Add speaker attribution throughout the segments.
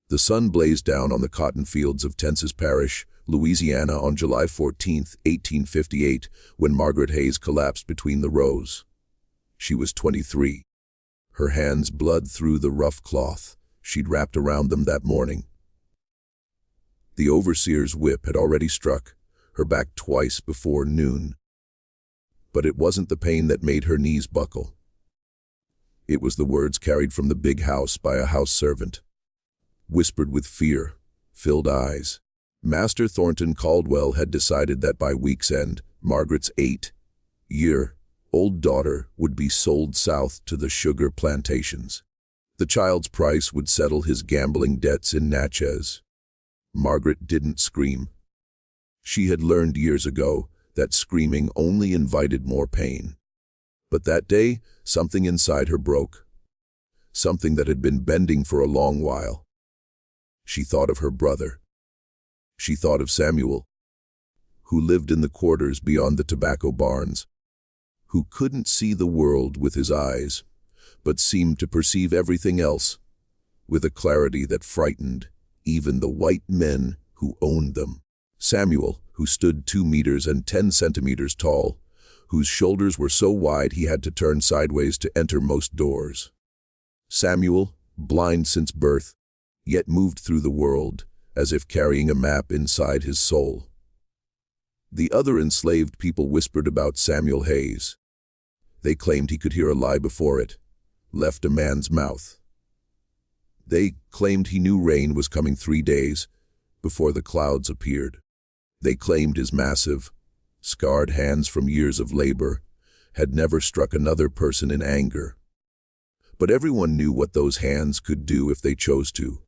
Speaker 1: The sun blazed down on the cotton fields of Tensas Parish, Louisiana on July 14, 1858, when Margaret Hayes collapsed between the rows. She was 23. Her hands bled through the rough cloth she'd wrapped around them that morning. The overseer's whip had already struck her back twice before noon. But it wasn't the pain that made her knees buckle. It was the words carried from the big house by a house servant, whispered with fear-filled eyes. Master Thornton Caldwell had decided that by week's end, Margaret's 8-year-old daughter would be sold south to the sugar plantations. The child's price would settle his gambling debts in Natchez. Margaret didn't scream. She had learned years ago that screaming only invited more pain. But that day, something inside her broke. Something that had been bending for a long while. She thought of her brother. She thought of Samuel, who lived in the quarters beyond the tobacco barns, who couldn't see the world with his eyes, but seemed to perceive everything else with a clarity that frightened even the white men who owned them. Samuel, who stood 2 meters and 10 centimeters tall, whose shoulders were so wide he had to turn sideways to enter most doors. Samuel, blind since birth, yet moved through the world as if carrying a map inside his soul. The other enslaved people whispered about Samuel Hayes. They claimed he could hear a lie before it left a man's mouth. They claimed he knew rain was coming 3 days before the clouds appeared. They claimed his massive, scarred hands from years of labor had never struck another person in anger. But everyone knew what those hands could do if they chose to.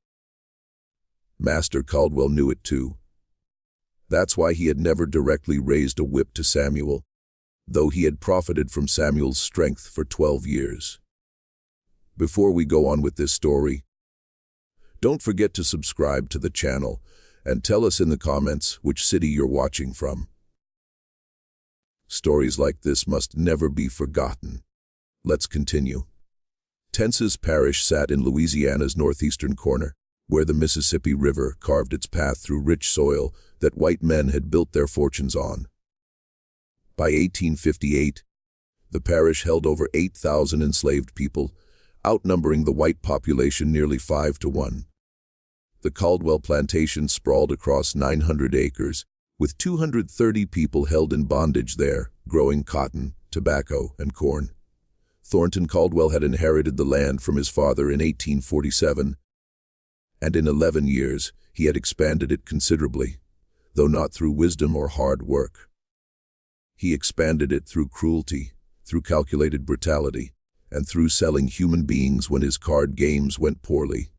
Speaker 1: Master Caldwell knew it too. That's why he had never directly raised a whip to Samuel, though he had profited from Samuel's strength for 12 years. Before we go on with this story, don't forget to subscribe to the channel and tell us in the comments which city you're watching from. Stories like this must never be forgotten. Let's continue. Tensas Parish sat in Louisiana's northeastern corner, where the Mississippi River carved its path through rich soil that white men had built their fortunes on. By 1858, the parish held over 8,000 enslaved people, outnumbering the white population nearly 5 to 1. The Caldwell Plantation sprawled across 900 acres, with 230 people held in bondage there, growing cotton, tobacco, and corn. Thornton Caldwell had inherited the land from his father in 1847, and in 11 years he had expanded it considerably, though not through wisdom or hard work. He expanded it through cruelty, through calculated brutality, and through selling human beings when his card games went poorly.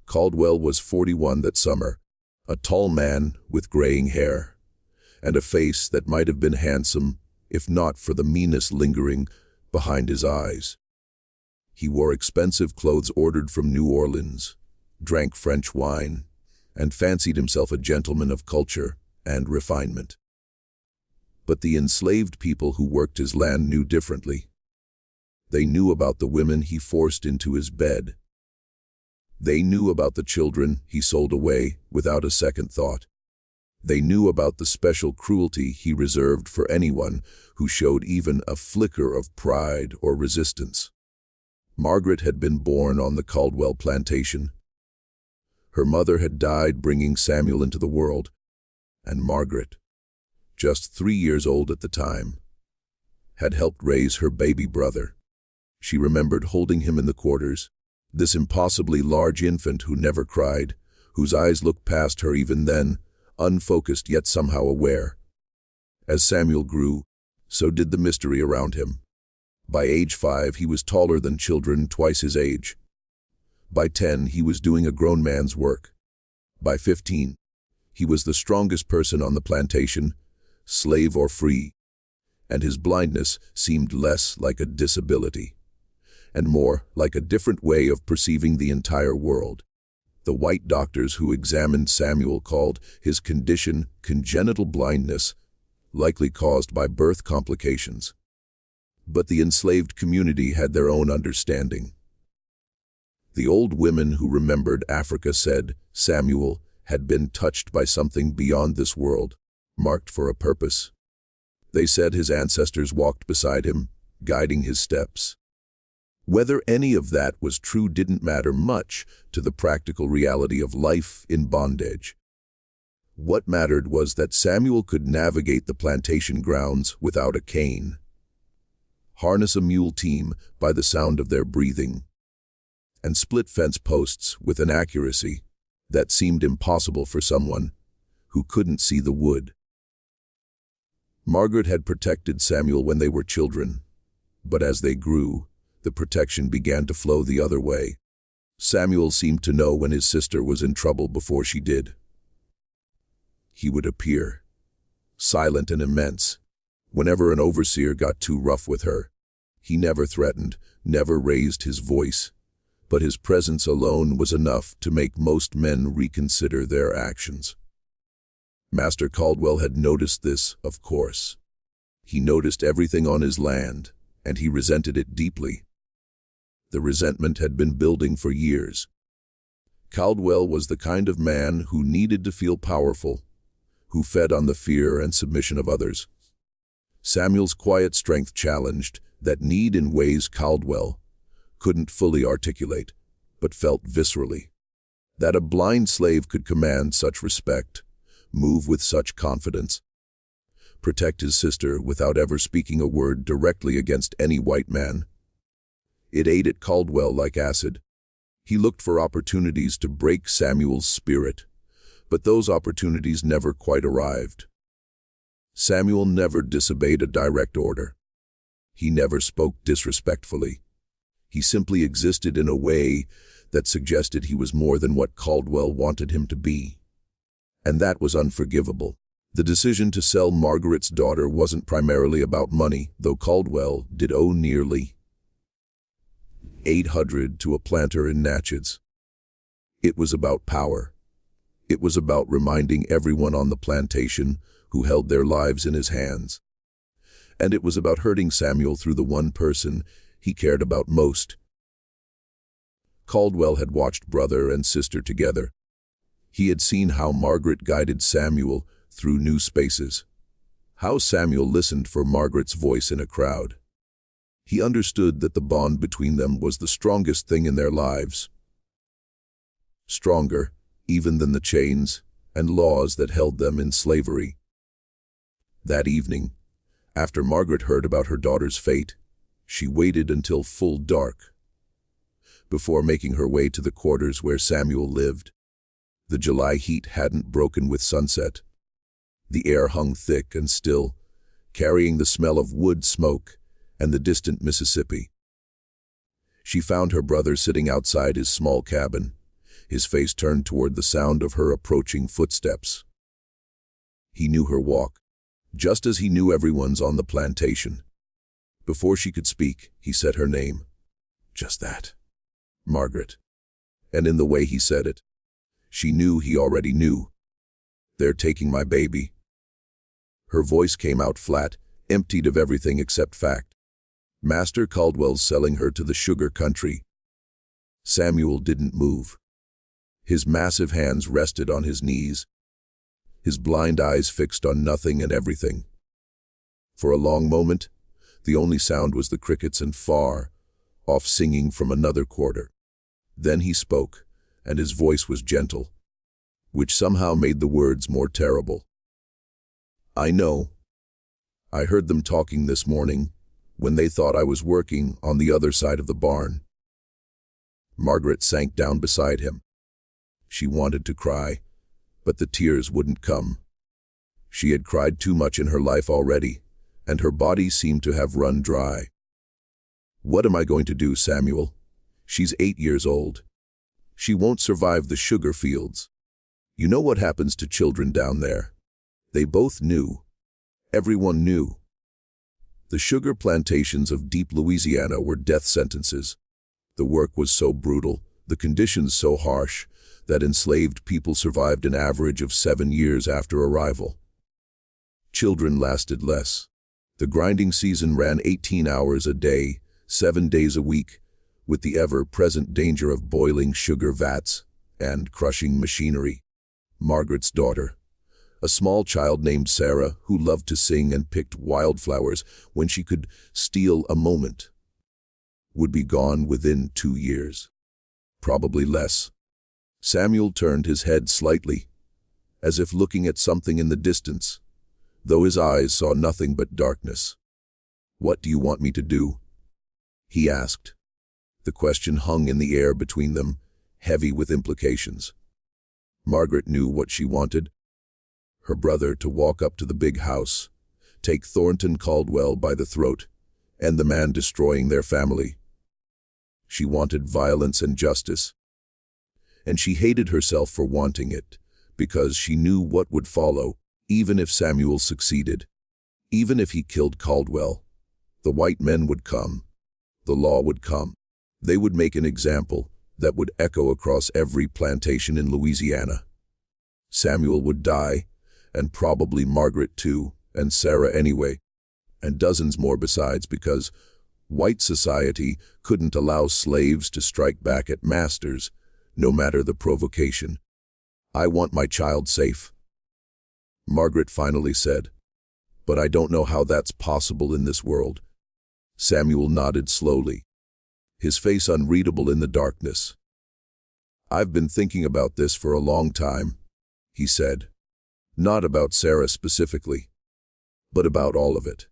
Speaker 1: Caldwell was 41 that summer, a tall man with graying hair, and a face that might have been handsome if not for the meanness lingering behind his eyes. He wore expensive clothes ordered from New Orleans, drank French wine, and fancied himself a gentleman of culture and refinement. But the enslaved people who worked his land knew differently. They knew about the women he forced into his bed. They knew about the children he sold away without a second thought. They knew about the special cruelty he reserved for anyone who showed even a flicker of pride or resistance. Margaret had been born on the Caldwell Plantation. Her mother had died bringing Samuel into the world, and Margaret, just 3 years old at the time, had helped raise her baby brother. She remembered holding him in the quarters, this impossibly large infant who never cried, whose eyes looked past her even then, unfocused yet somehow aware. As Samuel grew, so did the mystery around him. By age 5, he was taller than children twice his age. By 10, he was doing a grown man's work. By 15, he was the strongest person on the plantation, slave or free, and his blindness seemed less like a disability and more like a different way of perceiving the entire world. The white doctors who examined Samuel called his condition congenital blindness, likely caused by birth complications. But the enslaved community had their own understanding. The old women who remembered Africa said Samuel had been touched by something beyond this world, marked for a purpose. They said his ancestors walked beside him, guiding his steps. Whether any of that was true didn't matter much to the practical reality of life in bondage. What mattered was that Samuel could navigate the plantation grounds without a cane, harness a mule team by the sound of their breathing, and split fence posts with an accuracy that seemed impossible for someone who couldn't see the wood. Margaret had protected Samuel when they were children, but as they grew, the protection began to flow the other way. Samuel seemed to know when his sister was in trouble before she did. He would appear, silent and immense, whenever an overseer got too rough with her. He never threatened, never raised his voice, but his presence alone was enough to make most men reconsider their actions. Master Caldwell had noticed this, of course. He noticed everything on his land, and he resented it deeply. The resentment had been building for years. Caldwell was the kind of man who needed to feel powerful, who fed on the fear and submission of others. Samuel's quiet strength challenged that need in ways Caldwell couldn't fully articulate, but felt viscerally. That a blind slave could command such respect, move with such confidence, protect his sister without ever speaking a word directly against any white man. It ate at Caldwell like acid. He looked for opportunities to break Samuel's spirit, but those opportunities never quite arrived. Samuel never disobeyed a direct order. He never spoke disrespectfully. He simply existed in a way that suggested he was more than what Caldwell wanted him to be. And that was unforgivable. The decision to sell Margaret's daughter wasn't primarily about money, though Caldwell did owe nearly $800 to a planter in Natchez. It was about power. It was about reminding everyone on the plantation who held their lives in his hands. And it was about hurting Samuel through the one person he cared about most. Caldwell had watched brother and sister together. He had seen how Margaret guided Samuel through new spaces, how Samuel listened for Margaret's voice in a crowd. He understood that the bond between them was the strongest thing in their lives. Stronger even than the chains and laws that held them in slavery. That evening, after Margaret heard about her daughter's fate, she waited until full dark before making her way to the quarters where Samuel lived. The July heat hadn't broken with sunset. The air hung thick and still, carrying the smell of wood smoke and the distant Mississippi. She found her brother sitting outside his small cabin, his face turned toward the sound of her approaching footsteps. He knew her walk, just as he knew everyone's on the plantation. Before she could speak, he said her name. Just that. Margaret. And in the way he said it, she knew he already knew. They're taking my baby. Her voice came out flat, emptied of everything except fact. Master Caldwell's selling her to the sugar country. Samuel didn't move. His massive hands rested on his knees, his blind eyes fixed on nothing and everything. For a long moment, the only sound was the crickets and far off singing from another quarter. Then he spoke, and his voice was gentle, which somehow made the words more terrible. I know. I heard them talking this morning, when they thought I was working on the other side of the barn. Margaret sank down beside him. She wanted to cry, but the tears wouldn't come. She had cried too much in her life already, and her body seemed to have run dry. What am I going to do, Samuel? She's 8 years old. She won't survive the sugar fields. You know what happens to children down there. They both knew. Everyone knew. The sugar plantations of deep Louisiana were death sentences. The work was so brutal, the conditions so harsh, that enslaved people survived an average of 7 years after arrival. Children lasted less. The grinding season ran 18 hours a day, 7 days a week, with the ever-present danger of boiling sugar vats and crushing machinery. Margaret's daughter, a small child named Sarah who loved to sing and picked wildflowers when she could steal a moment, would be gone within 2 years. Probably less. Samuel turned his head slightly, as if looking at something in the distance, though his eyes saw nothing but darkness. "What do you want me to do?" he asked. The question hung in the air between them, heavy with implications. Margaret knew what she wanted. Her brother to walk up to the big house, take Thornton Caldwell by the throat, and the man destroying their family. She wanted violence and justice. And she hated herself for wanting it, because she knew what would follow, even if Samuel succeeded. Even if he killed Caldwell, the white men would come. The law would come. They would make an example that would echo across every plantation in Louisiana. Samuel would die, and probably Margaret too, and Sarah anyway, and dozens more besides, because white society couldn't allow slaves to strike back at masters, no matter the provocation. "I want my child safe," Margaret finally said. "But I don't know how that's possible in this world." Samuel nodded slowly, his face unreadable in the darkness. "I've been thinking about this for a long time," he said. "Not about Sarah specifically, but about all of it.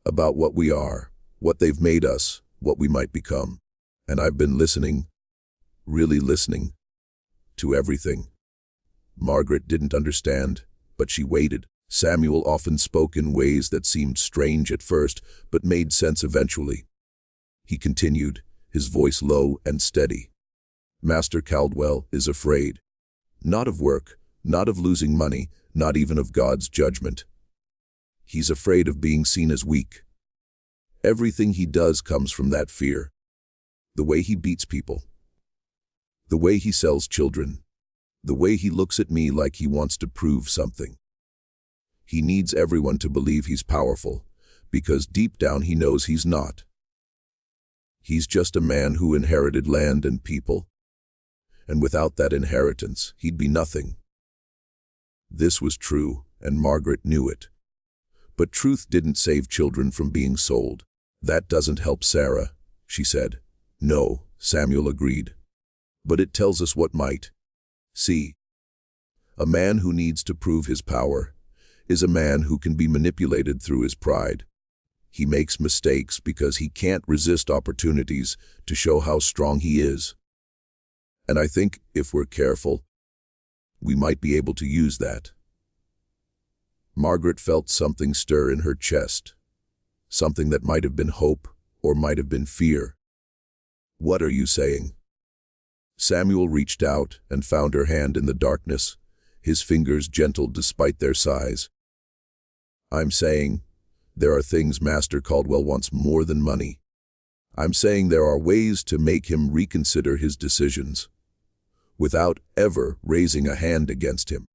Speaker 1: About what we are, what they've made us, what we might become. And I've been listening, really listening, to everything." Margaret didn't understand, but she waited. Samuel often spoke in ways that seemed strange at first, but made sense eventually. He continued, his voice low and steady. "Master Caldwell is afraid. Not of work, not of losing money, not even of God's judgment. He's afraid of being seen as weak. Everything he does comes from that fear. The way he beats people. The way he sells children. The way he looks at me like he wants to prove something. He needs everyone to believe he's powerful, because deep down he knows he's not. He's just a man who inherited land and people. And without that inheritance, he'd be nothing." This was true, and Margaret knew it. But truth didn't save children from being sold. "That doesn't help Sarah," she said. "No," Samuel agreed. "But it tells us what might. See, a man who needs to prove his power is a man who can be manipulated through his pride. He makes mistakes because he can't resist opportunities to show how strong he is. And I think, if we're careful, we might be able to use that." Margaret felt something stir in her chest, something that might have been hope or might have been fear. "What are you saying?" Samuel reached out and found her hand in the darkness, his fingers gentle despite their size. "I'm saying there are things Master Caldwell wants more than money. I'm saying there are ways to make him reconsider his decisions, without ever raising a hand against him.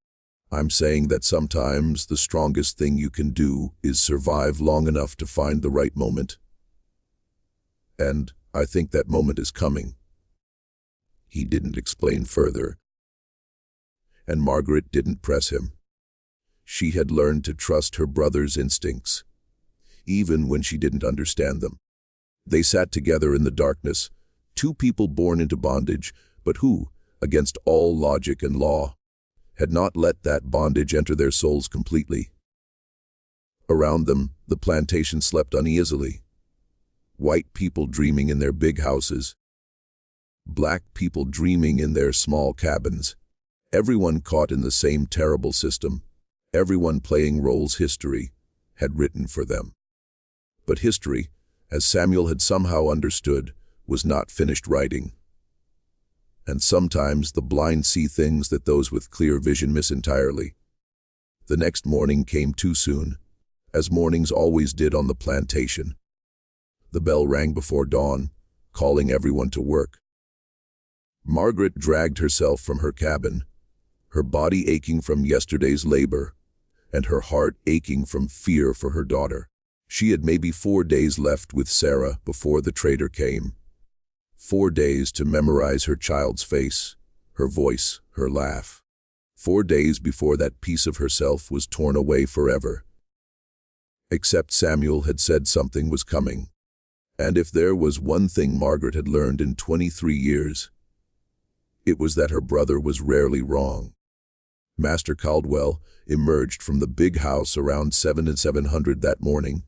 Speaker 1: I'm saying that sometimes the strongest thing you can do is survive long enough to find the right moment. And I think that moment is coming." He didn't explain further, and Margaret didn't press him. She had learned to trust her brother's instincts, even when she didn't understand them. They sat together in the darkness, two people born into bondage, but who, against all logic and law, had not let that bondage enter their souls completely. Around them, the plantation slept uneasily. White people dreaming in their big houses. Black people dreaming in their small cabins. Everyone caught in the same terrible system. Everyone playing roles history had written for them. But history, as Samuel had somehow understood, was not finished writing. And sometimes the blind see things that those with clear vision miss entirely. The next morning came too soon, as mornings always did on the plantation. The bell rang before dawn, calling everyone to work. Margaret dragged herself from her cabin, her body aching from yesterday's labor, and her heart aching from fear for her daughter. She had maybe 4 days left with Sarah before the trader came. 4 days to memorize her child's face, her voice, her laugh. 4 days before that piece of herself was torn away forever. Except Samuel had said something was coming. And if there was one thing Margaret had learned in 23 years, it was that her brother was rarely wrong. Master Caldwell emerged from the big house around 700 that morning,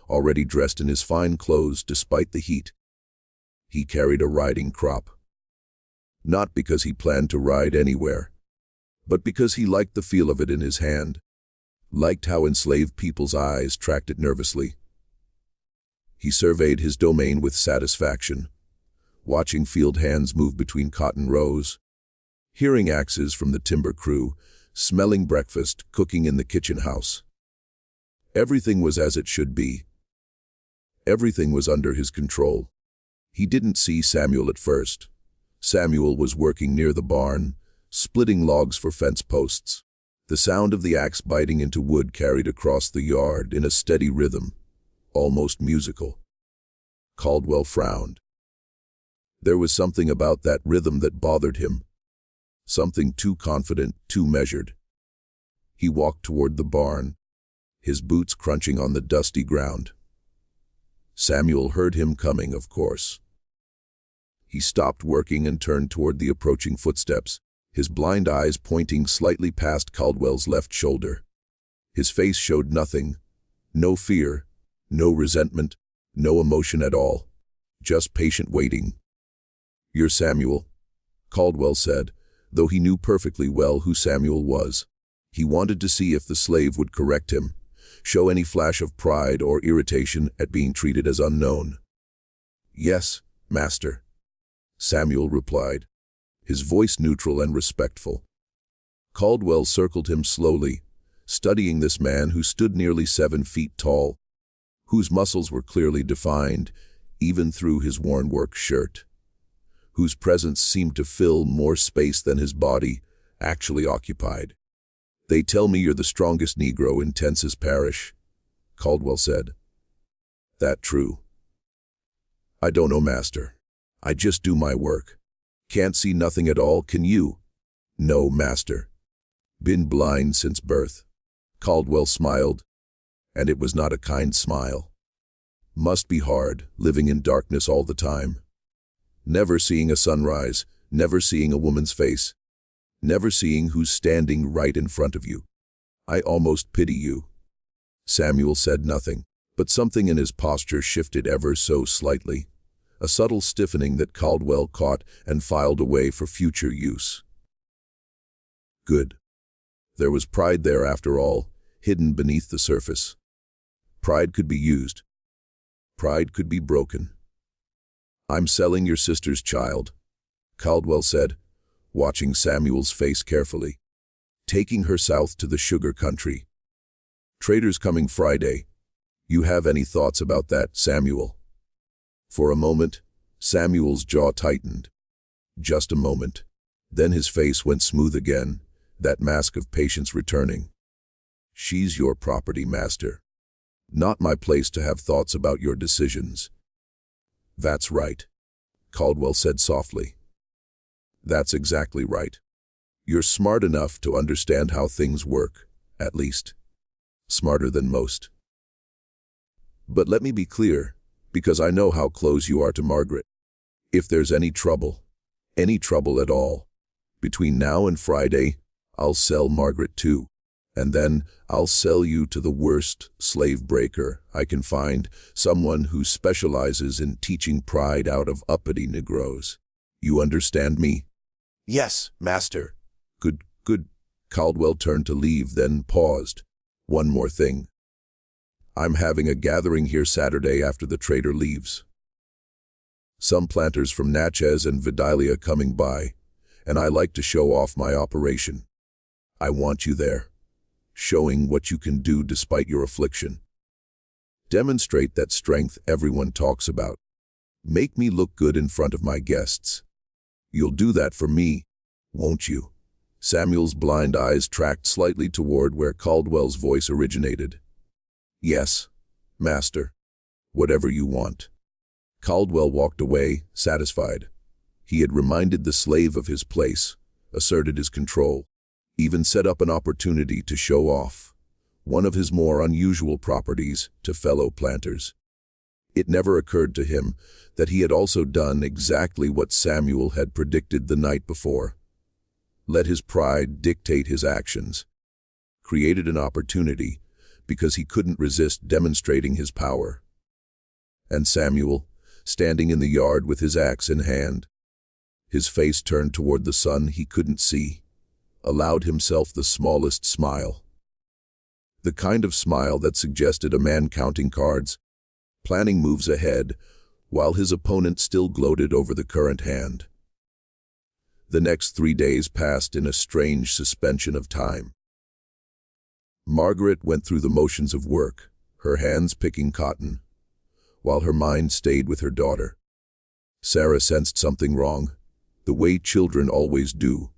Speaker 1: already dressed in his fine clothes despite the heat. He carried a riding crop. Not because he planned to ride anywhere, but because he liked the feel of it in his hand, liked how enslaved people's eyes tracked it nervously. He surveyed his domain with satisfaction, watching field hands move between cotton rows, hearing axes from the timber crew, smelling breakfast cooking in the kitchen house. Everything was as it should be. Everything was under his control. He didn't see Samuel at first. Samuel was working near the barn, splitting logs for fence posts. The sound of the axe biting into wood carried across the yard in a steady rhythm, almost musical. Caldwell frowned. There was something about that rhythm that bothered him. Something too confident, too measured. He walked toward the barn, his boots crunching on the dusty ground. Samuel heard him coming, of course. He stopped working and turned toward the approaching footsteps, his blind eyes pointing slightly past Caldwell's left shoulder. His face showed nothing, no fear, no resentment, no emotion at all, just patient waiting. "You're Samuel," Caldwell said, though he knew perfectly well who Samuel was. He wanted to see if the slave would correct him, show any flash of pride or irritation at being treated as unknown. "Yes, master," Samuel replied, his voice neutral and respectful. Caldwell circled him slowly, studying this man who stood nearly 7 feet tall, whose muscles were clearly defined, even through his worn work shirt, whose presence seemed to fill more space than his body actually occupied. "They tell me you're the strongest Negro in Tence's parish," Caldwell said. "That true?" "I don't know, master. I just do my work. Can't see nothing at all, can you?" "No, master. Been blind since birth." Caldwell smiled, and it was not a kind smile. "Must be hard, living in darkness all the time. Never seeing a sunrise, never seeing a woman's face, never seeing who's standing right in front of you. I almost pity you." Samuel said nothing, but something in his posture shifted ever so slightly, a subtle stiffening that Caldwell caught and filed away for future use. Good. There was pride there after all, hidden beneath the surface. Pride could be used. Pride could be broken. "I'm selling your sister's child," Caldwell said, watching Samuel's face carefully. "Taking her south to the sugar country. Traders coming Friday. You have any thoughts about that, Samuel?" For a moment, Samuel's jaw tightened. Just a moment. Then his face went smooth again, that mask of patience returning. "She's your property, master. Not my place to have thoughts about your decisions." "That's right," Caldwell said softly. "That's exactly right. You're smart enough to understand how things work, at least. Smarter than most. But let me be clear, because I know how close you are to Margaret. If there's any trouble at all, between now and Friday, I'll sell Margaret too. And then I'll sell you to the worst slave breaker I can find, someone who specializes in teaching pride out of uppity Negroes. You understand me?" "Yes, master." Good. Caldwell turned to leave, then paused. "One more thing. I'm having a gathering here Saturday after the trader leaves. Some planters from Natchez and Vidalia coming by, and I like to show off my operation. I want you there, showing what you can do despite your affliction. Demonstrate that strength everyone talks about. Make me look good in front of my guests. You'll do that for me, won't you?" Samuel's blind eyes tracked slightly toward where Caldwell's voice originated. "Yes, master. Whatever you want." Caldwell walked away, satisfied. He had reminded the slave of his place, asserted his control, even set up an opportunity to show off one of his more unusual properties to fellow planters. It never occurred to him that he had also done exactly what Samuel had predicted the night before. Let his pride dictate his actions. Created an opportunity because he couldn't resist demonstrating his power. And Samuel, standing in the yard with his axe in hand, his face turned toward the sun he couldn't see, allowed himself the smallest smile. The kind of smile that suggested a man counting cards, planning moves ahead, while his opponent still gloated over the current hand. The next 3 days passed in a strange suspension of time. Margaret went through the motions of work, her hands picking cotton, while her mind stayed with her daughter. Sarah sensed something wrong, the way children always do,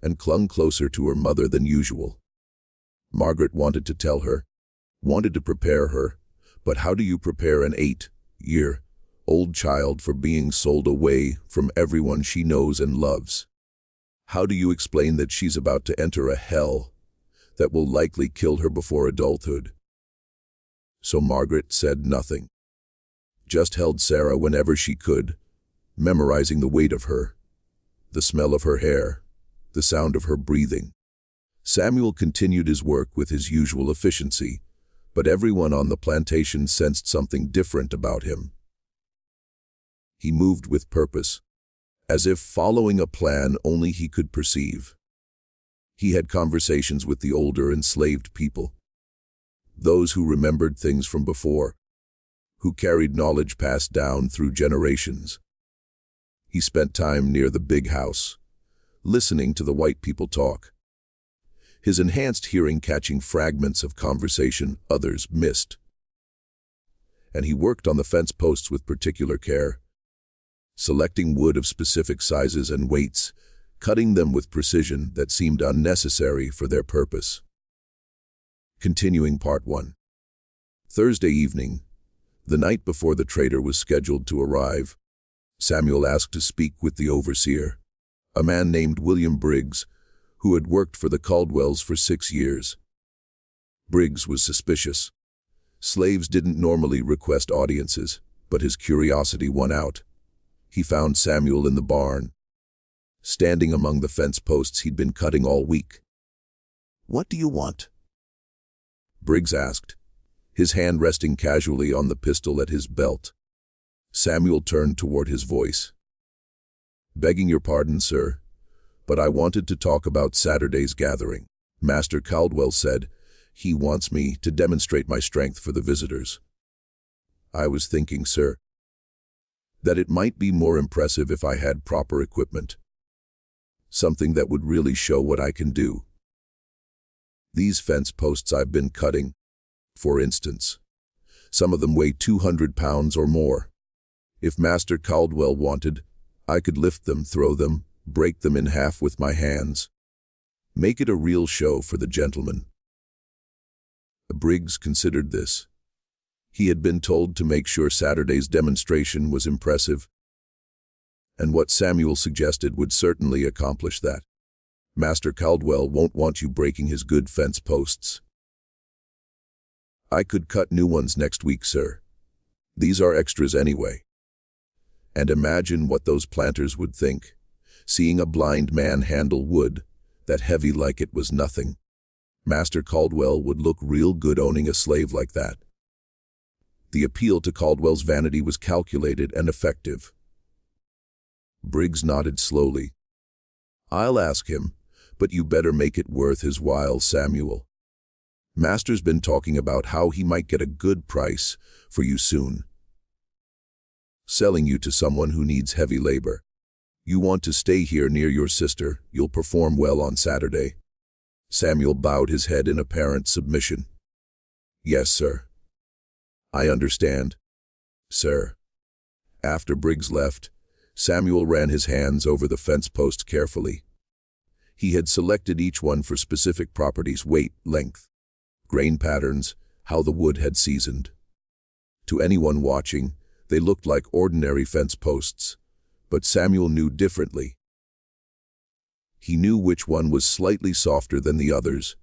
Speaker 1: and clung closer to her mother than usual. Margaret wanted to tell her, wanted to prepare her, but how do you prepare an 8-year-old child for being sold away from everyone she knows and loves? How do you explain that she's about to enter a hell that will likely kill her before adulthood? So Margaret said nothing, just held Sarah whenever she could, memorizing the weight of her, the smell of her hair, the sound of her breathing. Samuel continued his work with his usual efficiency, but everyone on the plantation sensed something different about him. He moved with purpose, as if following a plan only he could perceive. He had conversations with the older enslaved people, those who remembered things from before, who carried knowledge passed down through generations. He spent time near the big house, listening to the white people talk, his enhanced hearing catching fragments of conversation others missed. And he worked on the fence posts with particular care, selecting wood of specific sizes and weights, cutting them with precision that seemed unnecessary for their purpose. Continuing Part 1. Thursday evening, the night before the trader was scheduled to arrive, Samuel asked to speak with the overseer, a man named William Briggs, who had worked for the Caldwells for 6 years. Briggs was suspicious. Slaves didn't normally request audiences, but his curiosity won out. He found Samuel in the barn, standing among the fence posts he'd been cutting all week. "What do you want?" Briggs asked, his hand resting casually on the pistol at his belt. Samuel turned toward his voice. "Begging your pardon, sir, but I wanted to talk about Saturday's gathering. Master Caldwell said he wants me to demonstrate my strength for the visitors. I was thinking, sir, that it might be more impressive if I had proper equipment. Something that would really show what I can do. These fence posts I've been cutting, for instance, some of them weigh 200 pounds or more. If Master Caldwell wanted, I could lift them, throw them, break them in half with my hands. Make it a real show for the gentlemen." Briggs considered this. He had been told to make sure Saturday's demonstration was impressive, and what Samuel suggested would certainly accomplish that. Master Caldwell won't want you breaking his good fence posts. "I could cut new ones next week, sir. These are extras anyway. And imagine what those planters would think, seeing a blind man handle wood, that heavy like it was nothing. Master Caldwell would look real good owning a slave like that." The appeal to Caldwell's vanity was calculated and effective. Briggs nodded slowly. "I'll ask him, but you better make it worth his while, Samuel. Master's been talking about how he might get a good price for you soon. Selling you to someone who needs heavy labor. You want to stay here near your sister, you'll perform well on Saturday." Samuel bowed his head in apparent submission. "Yes, sir. I understand, sir." After Briggs left, Samuel ran his hands over the fence posts carefully. He had selected each one for specific properties: weight, length, grain patterns, how the wood had seasoned. To anyone watching, They looked like ordinary fence posts, but Samuel knew differently. He knew which one was slightly softer than the others,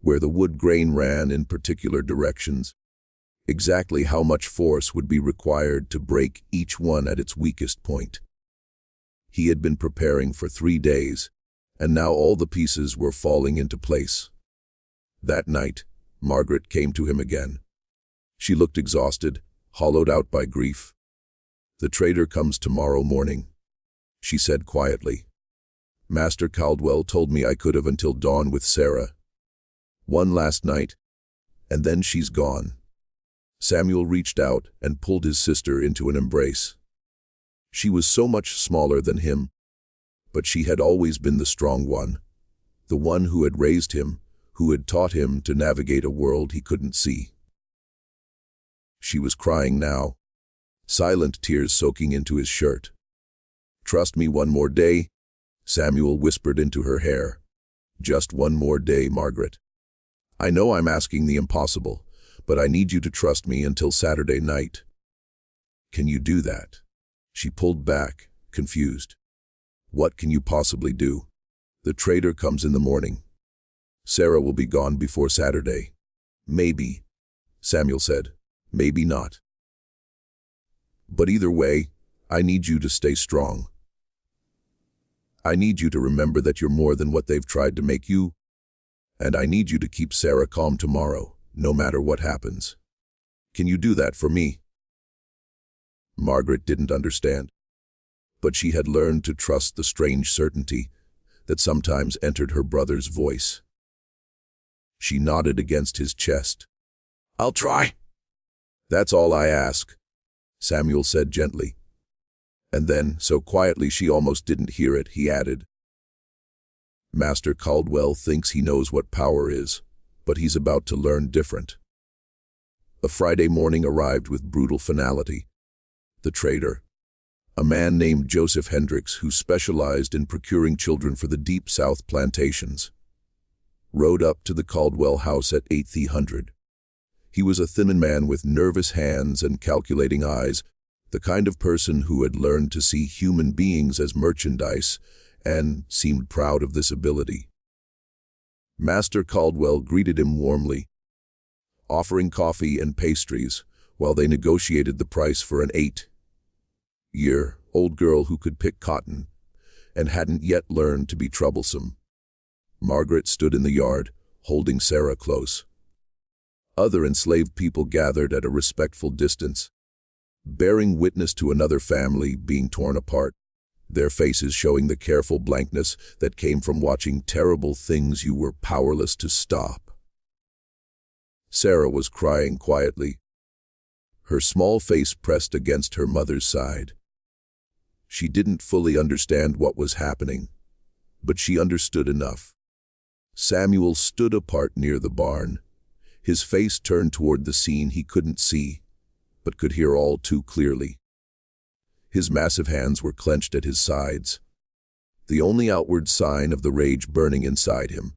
Speaker 1: where the wood grain ran in particular directions, exactly how much force would be required to break each one at its weakest point. He had been preparing for 3 days, and now all the pieces were falling into place. That night, Margaret came to him again. She looked exhausted, hollowed out by grief. "The trader comes tomorrow morning," she said quietly. "Master Caldwell told me I could have until dawn with Sarah. One last night, and then she's gone." Samuel reached out and pulled his sister into an embrace. She was so much smaller than him, but she had always been the strong one, the one who had raised him, who had taught him to navigate a world he couldn't see. She was crying now, silent tears soaking into his shirt. "Trust me one more day," Samuel whispered into her hair. "Just one more day, Margaret. I know I'm asking the impossible, but I need you to trust me until Saturday night. Can you do that?" She pulled back, confused. "What can you possibly do? The trader comes in the morning. Sarah will be gone before Saturday." "Maybe," Samuel said. "Maybe not. But either way, I need you to stay strong. I need you to remember that you're more than what they've tried to make you, and I need you to keep Sarah calm tomorrow, no matter what happens. Can you do that for me?" Margaret didn't understand, but she had learned to trust the strange certainty that sometimes entered her brother's voice. She nodded against his chest. "I'll try." "That's all I ask," Samuel said gently. And then, so quietly she almost didn't hear it, he added, "Master Caldwell thinks he knows what power is, but he's about to learn different." A Friday morning arrived with brutal finality. The trader, a man named Joseph Hendricks who specialized in procuring children for the Deep South plantations, rode up to the Caldwell house at 8:00. He was a thin man with nervous hands and calculating eyes, the kind of person who had learned to see human beings as merchandise and seemed proud of this ability. Master Caldwell greeted him warmly, offering coffee and pastries while they negotiated the price for an 8-year-old girl who could pick cotton and hadn't yet learned to be troublesome. Margaret stood in the yard, holding Sarah close. Other enslaved people gathered at a respectful distance, bearing witness to another family being torn apart, their faces showing the careful blankness that came from watching terrible things you were powerless to stop. Sarah was crying quietly, her small face pressed against her mother's side. She didn't fully understand what was happening, but she understood enough. Samuel stood apart near the barn, his face turned toward the scene he couldn't see, but could hear all too clearly. His massive hands were clenched at his sides, the only outward sign of the rage burning inside him.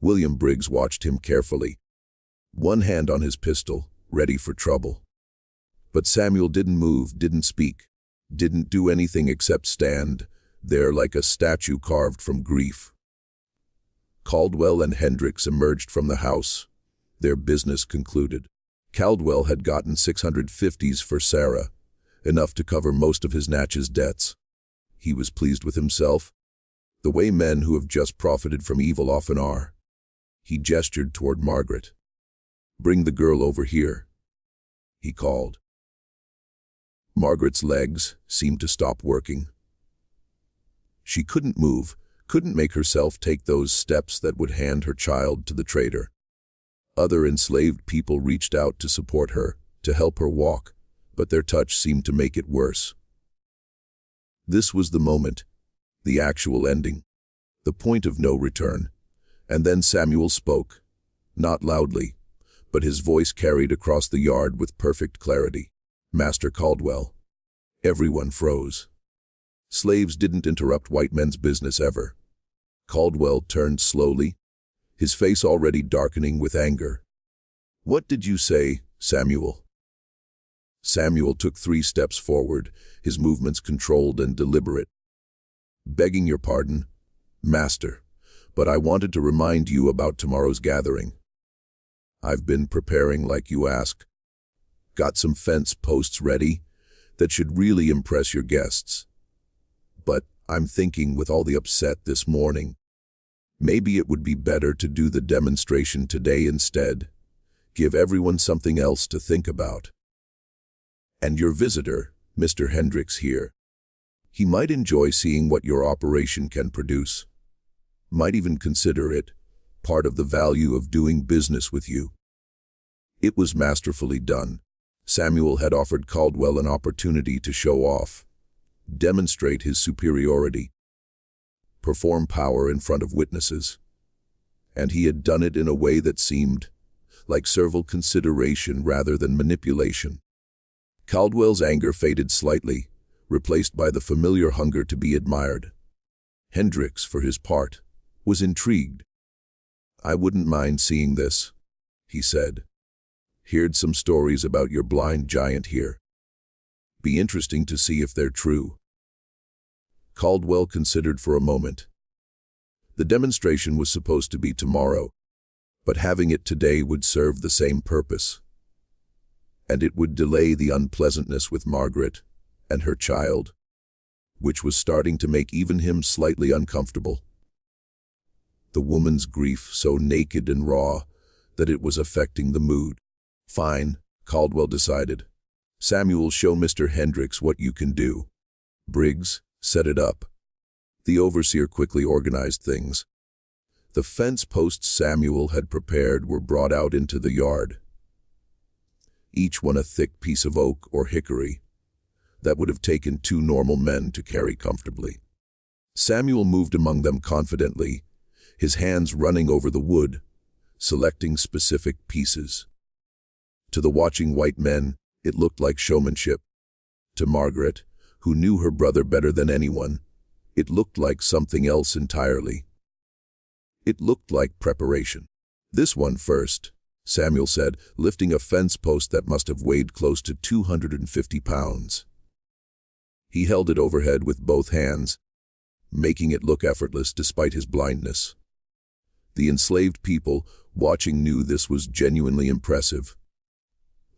Speaker 1: William Briggs watched him carefully, one hand on his pistol, ready for trouble. But Samuel didn't move, didn't speak, didn't do anything except stand there like a statue carved from grief. Caldwell and Hendricks emerged from the house, their business concluded. Caldwell had gotten 650s for Sarah, enough to cover most of his Natchez debts. He was pleased with himself, the way men who have just profited from evil often are. He gestured toward Margaret. "Bring the girl over here," he called. Margaret's legs seemed to stop working. She couldn't move, couldn't make herself take those steps that would hand her child to the trader. Other enslaved people reached out to support her, to help her walk, but their touch seemed to make it worse. This was the moment, the actual ending, the point of no return. And then Samuel spoke, not loudly, but his voice carried across the yard with perfect clarity. "Master Caldwell." Everyone froze. Slaves didn't interrupt white men's business ever. Caldwell turned slowly, his face already darkening with anger. "What did you say, Samuel?" Samuel took 3 steps forward, his movements controlled and deliberate. "Begging your pardon, Master, but I wanted to remind you about tomorrow's gathering. I've been preparing like you asked. Got some fence posts ready that should really impress your guests. But I'm thinking with all the upset this morning, maybe it would be better to do the demonstration today instead. Give everyone something else to think about. And your visitor, Mr. Hendricks here. He might enjoy seeing what your operation can produce. Might even consider it part of the value of doing business with you." It was masterfully done. Samuel had offered Caldwell an opportunity to show off, demonstrate his superiority, perform power in front of witnesses. And he had done it in a way that seemed like servile consideration rather than manipulation. Caldwell's anger faded slightly, replaced by the familiar hunger to be admired. Hendricks, for his part, was intrigued. "I wouldn't mind seeing this," he said. "Heard some stories about your blind giant here. Be interesting to see if they're true." Caldwell considered for a moment. The demonstration was supposed to be tomorrow, but having it today would serve the same purpose. And it would delay the unpleasantness with Margaret and her child, which was starting to make even him slightly uncomfortable. The woman's grief so naked and raw that it was affecting the mood. "Fine," Caldwell decided. "Samuel, show Mr. Hendricks what you can do. Briggs, set it up." The overseer quickly organized things. The fence posts Samuel had prepared were brought out into the yard, each one a thick piece of oak or hickory that would have taken 2 normal men to carry comfortably. Samuel moved among them confidently, his hands running over the wood, selecting specific pieces. To the watching white men, it looked like showmanship. To Margaret, who knew her brother better than anyone, it looked like something else entirely. It looked like preparation. "This one first," Samuel said, lifting a fence post that must have weighed close to 250 pounds. He held it overhead with both hands, making it look effortless despite his blindness. The enslaved people watching knew this was genuinely impressive.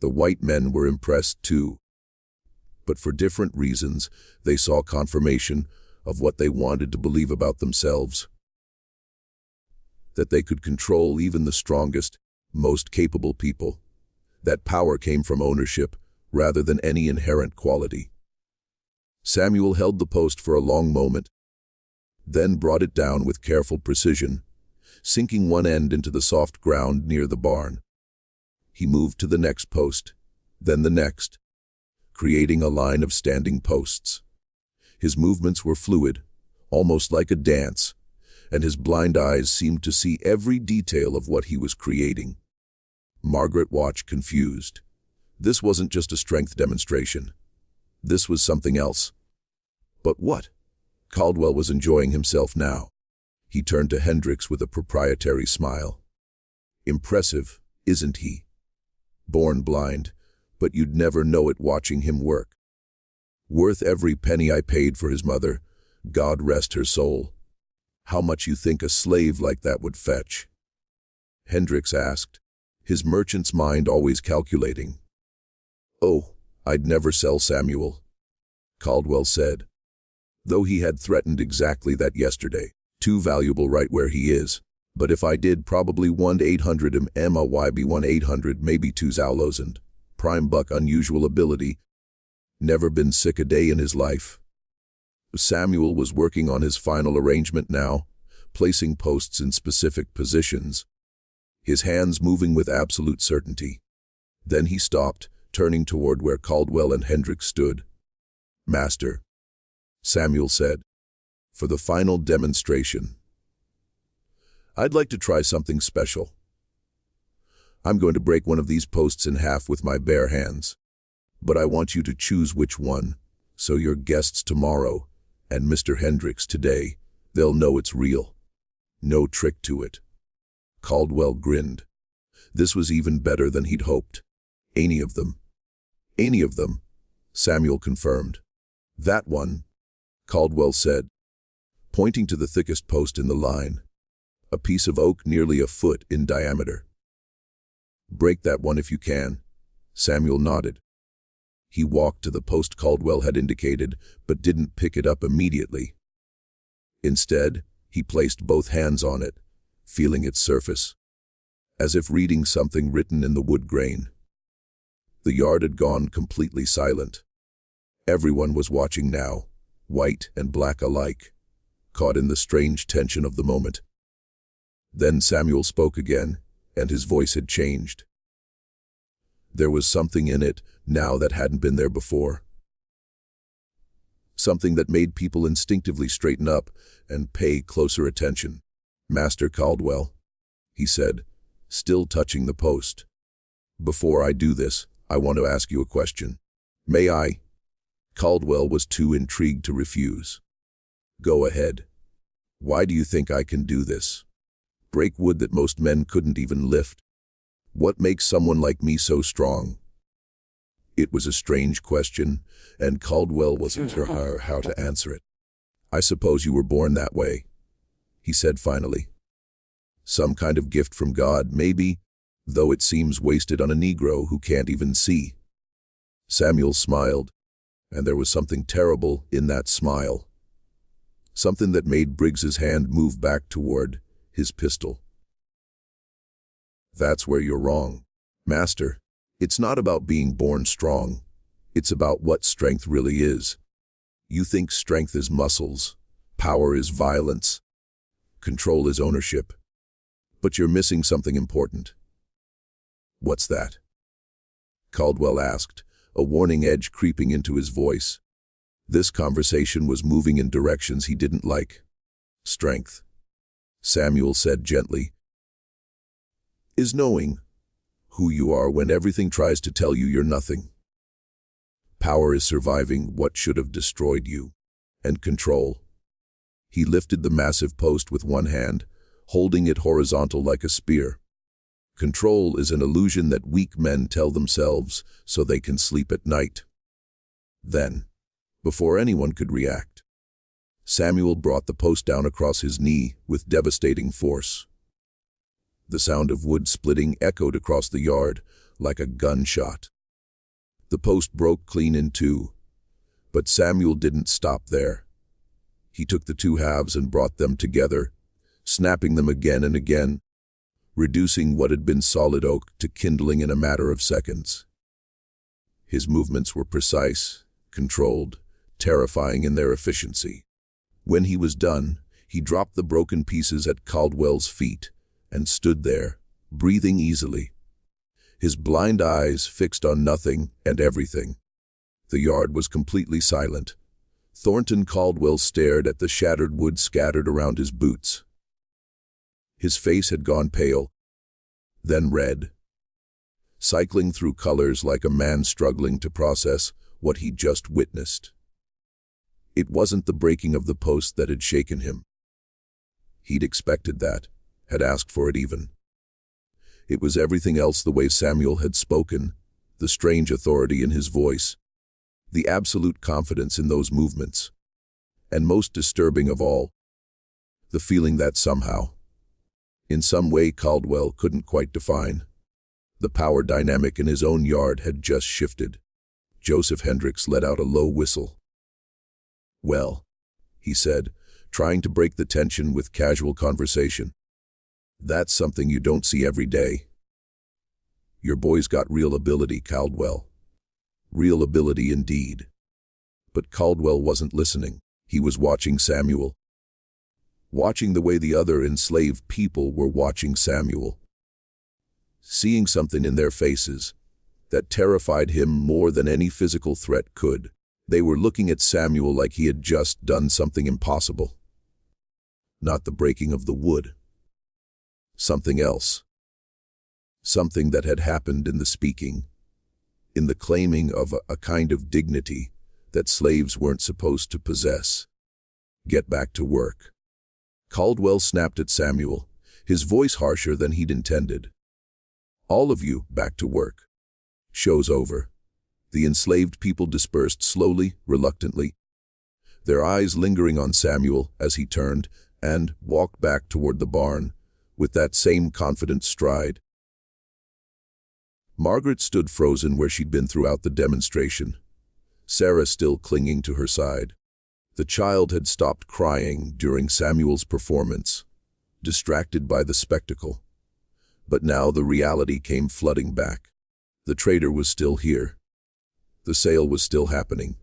Speaker 1: The white men were impressed too. But for different reasons, they saw confirmation of what they wanted to believe about themselves. That they could control even the strongest, most capable people. That power came from ownership rather than any inherent quality. Samuel held the post for a long moment, then brought it down with careful precision, sinking one end into the soft ground near the barn. He moved to the next post, then the next, creating a line of standing posts. His movements were fluid, almost like a dance, and his blind eyes seemed to see every detail of what he was creating. Margaret watched confused. This wasn't just a strength demonstration. This was something else. But what? Caldwell was enjoying himself now. He turned to Hendricks with a proprietary smile. "Impressive, isn't he? Born blind, but you'd never know it watching him work. Worth every penny I paid for his mother, God rest her soul. How much you think a slave like that would fetch?" Hendricks asked, his merchant's mind always calculating. "Oh, I'd never sell Samuel," Caldwell said, though he had threatened exactly that yesterday. "Too valuable right where he is. But if I did, probably 1-800 MYB 1-800 maybe 2,000. Prime buck, unusual ability. Never been sick a day in his life." Samuel was working on his final arrangement now, placing posts in specific positions, his hands moving with absolute certainty. Then he stopped, turning toward where Caldwell and Hendricks stood. "Master," Samuel said, "for the final demonstration, I'd like to try something special. I'm going to break one of these posts in half with my bare hands, but I want you to choose which one, so your guests tomorrow and Mr. Hendricks today, they'll know it's real. No trick to it." Caldwell grinned. This was even better than he'd hoped. Any of them. Any of them, Samuel confirmed. That one, Caldwell said, pointing to the thickest post in the line, a piece of oak nearly a foot in diameter. Break that one if you can, Samuel nodded. He walked to the post Caldwell had indicated, but didn't pick it up immediately. Instead, he placed both hands on it, feeling its surface, as if reading something written in the wood grain. The yard had gone completely silent. Everyone was watching now, white and black alike, caught in the strange tension of the moment. Then Samuel spoke again, and his voice had changed. There was something in it now that hadn't been there before. Something that made people instinctively straighten up and pay closer attention. Master Caldwell, he said, still touching the post. Before I do this, I want to ask you a question. May I? Caldwell was too intrigued to refuse. Go ahead. Why do you think I can do this? Break wood that most men couldn't even lift. What makes someone like me so strong? It was a strange question, and Caldwell wasn't sure how to answer it. I suppose you were born that way, he said finally. Some kind of gift from God, maybe, though it seems wasted on a Negro who can't even see. Samuel smiled, and there was something terrible in that smile. Something that made Briggs's hand move back toward his pistol. That's where you're wrong, Master. It's not about being born strong. It's about what strength really is. You think strength is muscles, power is violence, control is ownership. But you're missing something important. What's that? Caldwell asked, a warning edge creeping into his voice. This conversation was moving in directions he didn't like. Strength, Samuel said gently, is knowing who you are when everything tries to tell you you're nothing. Power is surviving what should have destroyed you. And control. He lifted the massive post with one hand, holding it horizontal like a spear. Control is an illusion that weak men tell themselves so they can sleep at night. Then, before anyone could react, Samuel brought the post down across his knee with devastating force. The sound of wood splitting echoed across the yard like a gunshot. The post broke clean in two, but Samuel didn't stop there. He took the two halves and brought them together, snapping them again and again, reducing what had been solid oak to kindling in a matter of seconds. His movements were precise, controlled, terrifying in their efficiency. When he was done, he dropped the broken pieces at Caldwell's feet and stood there, breathing easily, his blind eyes fixed on nothing and everything. The yard was completely silent. Thornton Caldwell stared at the shattered wood scattered around his boots. His face had gone pale, then red, cycling through colors like a man struggling to process what he'd just witnessed. It wasn't the breaking of the post that had shaken him. He'd expected that, had asked for it even. It was everything else, the way Samuel had spoken, the strange authority in his voice, the absolute confidence in those movements, and most disturbing of all, the feeling that somehow, in some way Caldwell couldn't quite define, the power dynamic in his own yard had just shifted. Joseph Hendricks let out a low whistle. Well, he said, trying to break the tension with casual conversation. That's something you don't see every day. Your boy's got real ability, Caldwell. Real ability indeed. But Caldwell wasn't listening. He was watching Samuel. Watching the way the other enslaved people were watching Samuel. Seeing something in their faces that terrified him more than any physical threat could. They were looking at Samuel like he had just done something impossible. Not the breaking of the wood. Something else. Something that had happened in the speaking, in the claiming of a kind of dignity that slaves weren't supposed to possess. Get back to work. Caldwell snapped at Samuel, his voice harsher than he'd intended. All of you, back to work. Show's over. The enslaved people dispersed slowly, reluctantly, their eyes lingering on Samuel as he turned and walked back toward the barn with that same confident stride. Margaret stood frozen where she'd been throughout the demonstration, Sarah still clinging to her side. The child had stopped crying during Samuel's performance, distracted by the spectacle. But now the reality came flooding back. The trader was still here. The sale was still happening.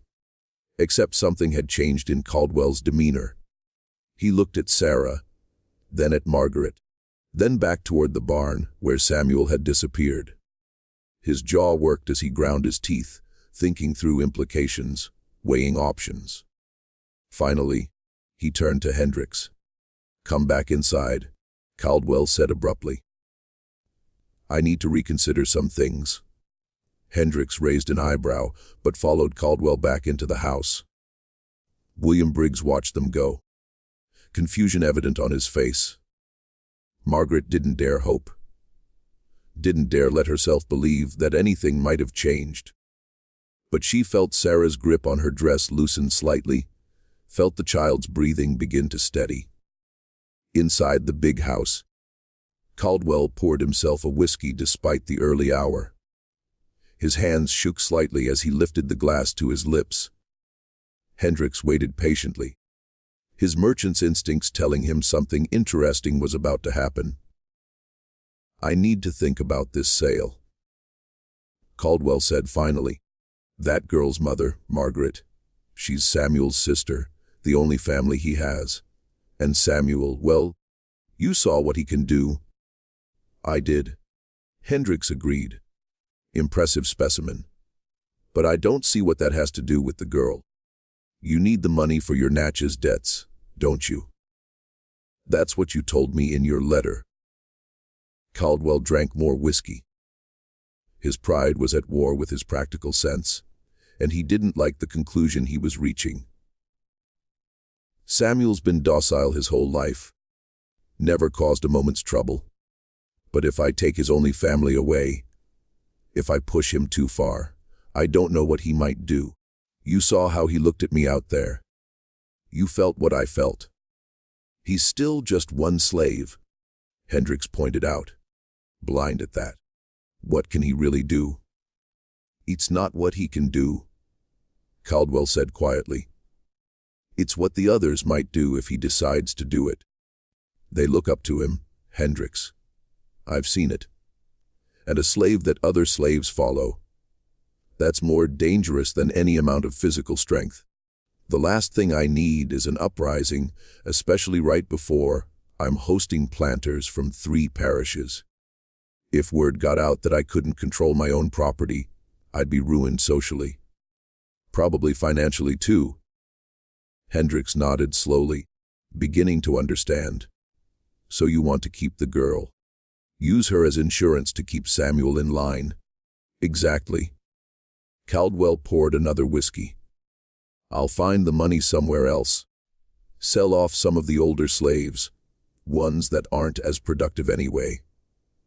Speaker 1: Except something had changed in Caldwell's demeanor. He looked at Sarah, then at Margaret, then back toward the barn where Samuel had disappeared. His jaw worked as he ground his teeth, thinking through implications, weighing options. Finally, he turned to Hendricks. "Come back inside," Caldwell said abruptly. "I need to reconsider some things." Hendricks raised an eyebrow, but followed Caldwell back into the house. William Briggs watched them go, confusion evident on his face. Margaret didn't dare hope. Didn't dare let herself believe that anything might have changed. But she felt Sarah's grip on her dress loosen slightly, felt the child's breathing begin to steady. Inside the big house, Caldwell poured himself a whiskey despite the early hour. His hands shook slightly as he lifted the glass to his lips. Hendricks waited patiently, his merchant's instincts telling him something interesting was about to happen. "I need to think about this sale," Caldwell said finally. "That girl's mother, Margaret, she's Samuel's sister, the only family he has. And Samuel, well, you saw what he can do." "I did," Hendricks agreed. "Impressive specimen. But I don't see what that has to do with the girl. You need the money for your Natchez debts, don't you?" "That's what you told me in your letter." Caldwell drank more whiskey. His pride was at war with his practical sense, and he didn't like the conclusion he was reaching. Samuel's been docile his whole life, never caused a moment's trouble. But if I take his only family away, if I push him too far, I don't know what he might do. You saw how he looked at me out there. You felt what I felt. He's still just one slave," Hendricks pointed out, blind at that. "What can he really do?" "It's not what he can do," Caldwell said quietly. "It's what the others might do if he decides to do it. They look up to him, Hendricks. I've seen it. And a slave that other slaves follow. That's more dangerous than any amount of physical strength. The last thing I need is an uprising, especially right before I'm hosting planters from 3 parishes. If word got out that I couldn't control my own property, I'd be ruined socially. Probably financially too." Hendricks nodded slowly, beginning to understand. "So you want to keep the girl. Use her as insurance to keep Samuel in line." "Exactly." Caldwell poured another whiskey. "I'll find the money somewhere else. Sell off some of the older slaves, ones that aren't as productive anyway.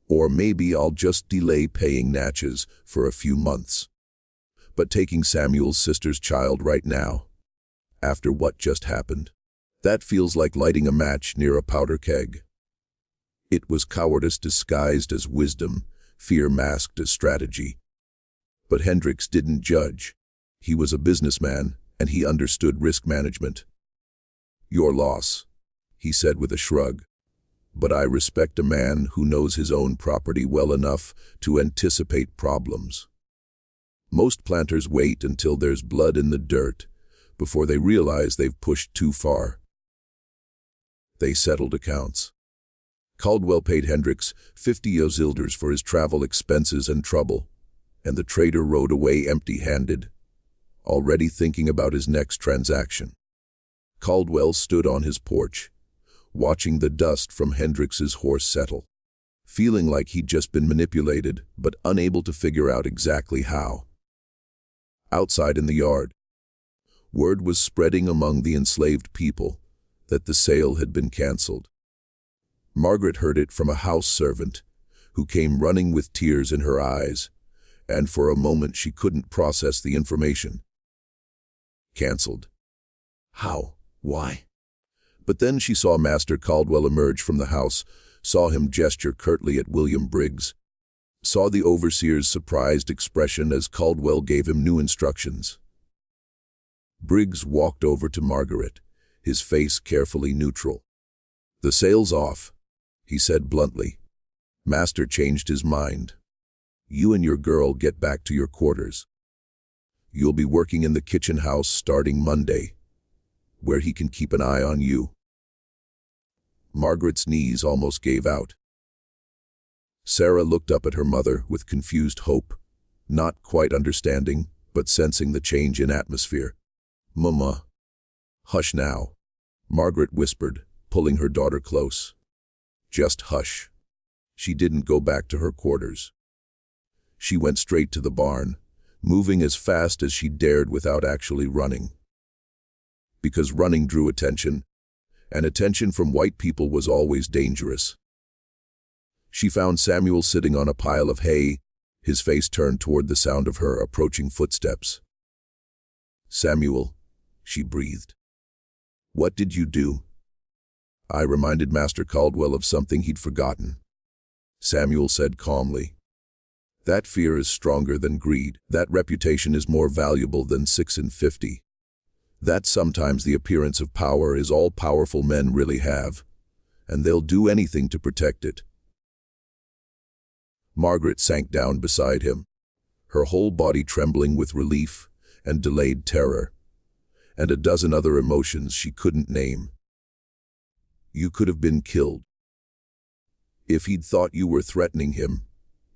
Speaker 1: Or maybe I'll just delay paying Natchez for a few months. But taking Samuel's sister's child right now, after what just happened, that feels like lighting a match near a powder keg." It was cowardice disguised as wisdom, fear masked as strategy. But Hendricks didn't judge. He was a businessman, and he understood risk management. "Your loss," he said with a shrug. "But I respect a man who knows his own property well enough to anticipate problems. Most planters wait until there's blood in the dirt before they realize they've pushed too far." They settled accounts. Caldwell paid Hendricks 50 Ozilders for his travel expenses and trouble, and the trader rode away empty-handed, already thinking about his next transaction. Caldwell stood on his porch, watching the dust from Hendricks's horse settle, feeling like he'd just been manipulated, but unable to figure out exactly how. Outside in the yard, word was spreading among the enslaved people that the sale had been canceled. Margaret heard it from a house servant, who came running with tears in her eyes, and for a moment she couldn't process the information. Cancelled. How? Why? But then she saw Master Caldwell emerge from the house, saw him gesture curtly at William Briggs, saw the overseer's surprised expression as Caldwell gave him new instructions. Briggs walked over to Margaret, his face carefully neutral. "The sale's off," he said bluntly. "Master changed his mind. You and your girl get back to your quarters. You'll be working in the kitchen house starting Monday, where he can keep an eye on you." Margaret's knees almost gave out. Sarah looked up at her mother with confused hope, not quite understanding, but sensing the change in atmosphere. "Mama." "Hush now," Margaret whispered, pulling her daughter close. "Just hush." She didn't go back to her quarters. She went straight to the barn, moving as fast as she dared without actually running. Because running drew attention, and attention from white people was always dangerous. She found Samuel sitting on a pile of hay, his face turned toward the sound of her approaching footsteps. "Samuel," she breathed. "What did you do?" "I reminded Master Caldwell of something he'd forgotten," Samuel said calmly. "That fear is stronger than greed. That reputation is more valuable than 650. That sometimes the appearance of power is all powerful men really have, and they'll do anything to protect it." Margaret sank down beside him, her whole body trembling with relief and delayed terror, and a dozen other emotions she couldn't name. "You could have been killed. If he'd thought you were threatening him,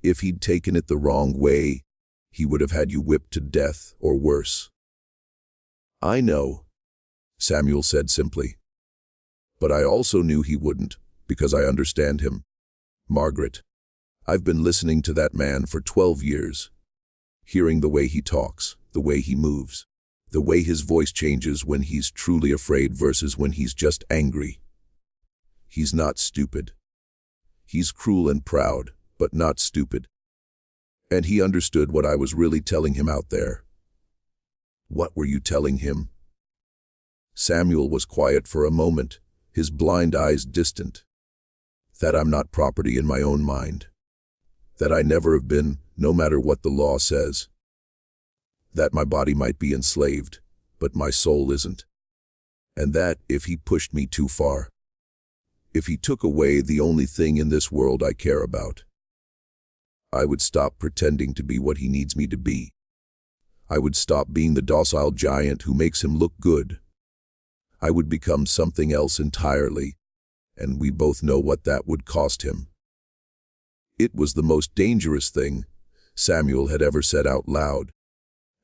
Speaker 1: if he'd taken it the wrong way, he would have had you whipped to death or worse." "I know," Samuel said simply. "But I also knew he wouldn't, because I understand him. Margaret, I've been listening to that man for 12 years, hearing the way he talks, the way he moves, the way his voice changes when he's truly afraid versus when he's just angry. He's not stupid. He's cruel and proud, but not stupid. And he understood what I was really telling him out there." "What were you telling him?" Samuel was quiet for a moment, his blind eyes distant. "That I'm not property in my own mind. That I never have been, no matter what the law says. That my body might be enslaved, but my soul isn't. And that, if he pushed me too far, if he took away the only thing in this world I care about, I would stop pretending to be what he needs me to be. I would stop being the docile giant who makes him look good. I would become something else entirely, and we both know what that would cost him." It was the most dangerous thing Samuel had ever said out loud,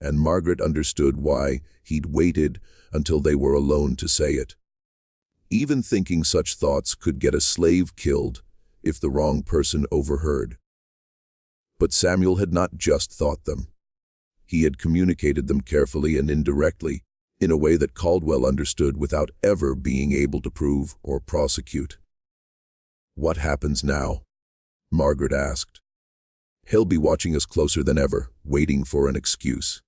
Speaker 1: and Margaret understood why he'd waited until they were alone to say it. Even thinking such thoughts could get a slave killed if the wrong person overheard. But Samuel had not just thought them. He had communicated them carefully and indirectly, in a way that Caldwell understood without ever being able to prove or prosecute. "What happens now?" Margaret asked. "He'll be watching us closer than ever, waiting for an excuse."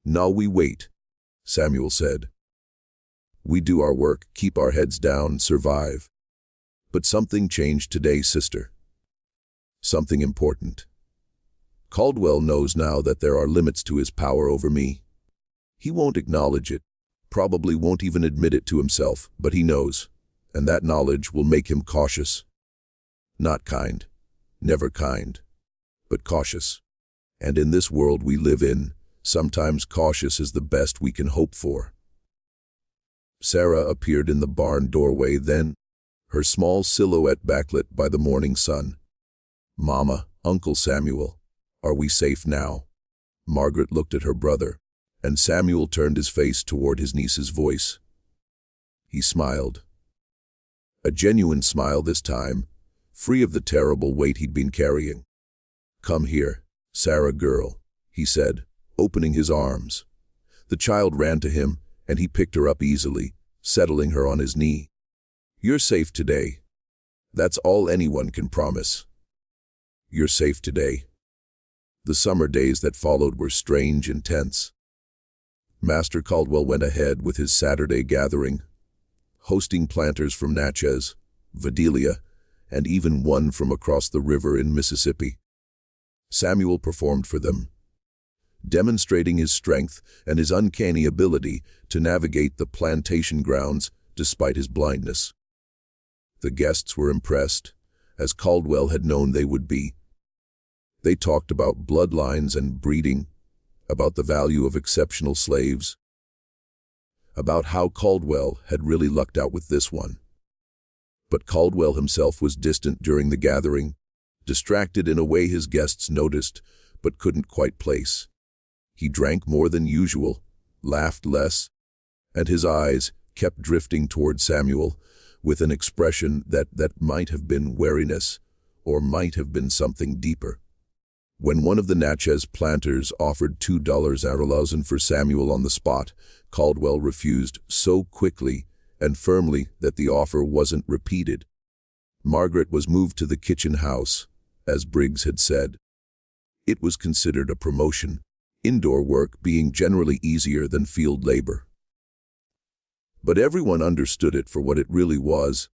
Speaker 1: "No, we wait," Samuel said. "We do our work, keep our heads down, survive. But something changed today, sister. Something important. Caldwell knows now that there are limits to his power over me. He won't acknowledge it, probably won't even admit it to himself, but he knows, and that knowledge will make him cautious. Not kind, never kind, but cautious. And in this world we live in, sometimes cautious is the best we can hope for." Sarah appeared in the barn doorway then, her small silhouette backlit by the morning sun. "Mama, Uncle Samuel, are we safe now?" Margaret looked at her brother, and Samuel turned his face toward his niece's voice. He smiled. A genuine smile this time, free of the terrible weight he'd been carrying. "Come here, Sarah girl," he said, opening his arms. The child ran to him, and he picked her up easily, settling her on his knee. "You're safe today. That's all anyone can promise. You're safe today." The summer days that followed were strange and tense. Master Caldwell went ahead with his Saturday gathering, hosting planters from Natchez, Vidalia, and even one from across the river in Mississippi. Samuel performed for them, demonstrating his strength and his uncanny ability to navigate the plantation grounds despite his blindness. The guests were impressed, as Caldwell had known they would be. They talked about bloodlines and breeding, about the value of exceptional slaves, about how Caldwell had really lucked out with this one. But Caldwell himself was distant during the gathering, distracted in a way his guests noticed but couldn't quite place. He drank more than usual, laughed less, and his eyes kept drifting toward Samuel with an expression that might have been wariness or might have been something deeper. When one of the Natchez planters offered $2 for Samuel on the spot, Caldwell refused so quickly and firmly that the offer wasn't repeated. Margaret was moved to the kitchen house, as Briggs had said. It was considered a promotion, indoor work being generally easier than field labor. But everyone understood it for what it really was.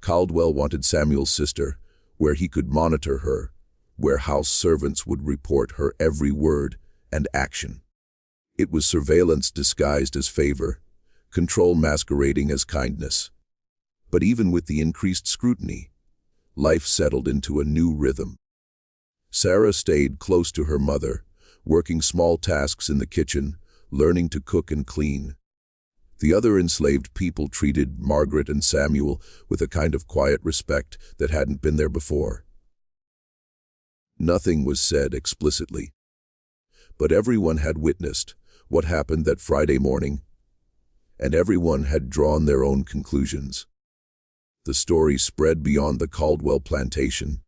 Speaker 1: Caldwell wanted Samuel's sister, where he could monitor her, where house servants would report her every word and action. It was surveillance disguised as favor, control masquerading as kindness. But even with the increased scrutiny, life settled into a new rhythm. Sarah stayed close to her mother, working small tasks in the kitchen, learning to cook and clean. The other enslaved people treated Margaret and Samuel with a kind of quiet respect that hadn't been there before. Nothing was said explicitly, but everyone had witnessed what happened that Friday morning, and everyone had drawn their own conclusions. The story spread beyond the Caldwell plantation,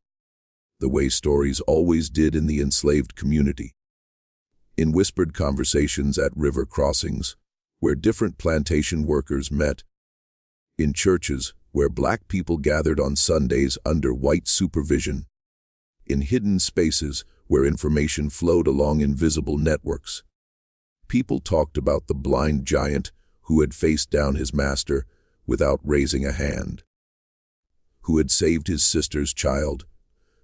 Speaker 1: the way stories always did in the enslaved community. In whispered conversations at river crossings, where different plantation workers met, in churches where black people gathered on Sundays under white supervision, in hidden spaces where information flowed along invisible networks. People talked about the blind giant who had faced down his master without raising a hand, who had saved his sister's child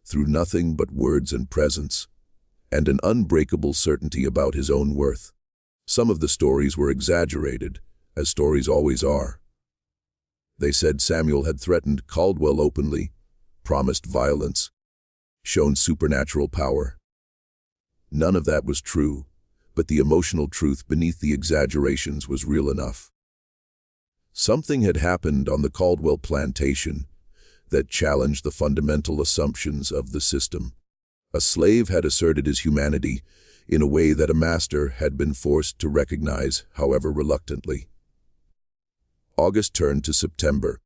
Speaker 1: through nothing but words and presence, and an unbreakable certainty about his own worth. Some of the stories were exaggerated, as stories always are. They said Samuel had threatened Caldwell openly, promised violence, shown supernatural power. None of that was true, but the emotional truth beneath the exaggerations was real enough. Something had happened on the Caldwell plantation that challenged the fundamental assumptions of the system. A slave had asserted his humanity in a way that a master had been forced to recognize, however reluctantly. August turned to September.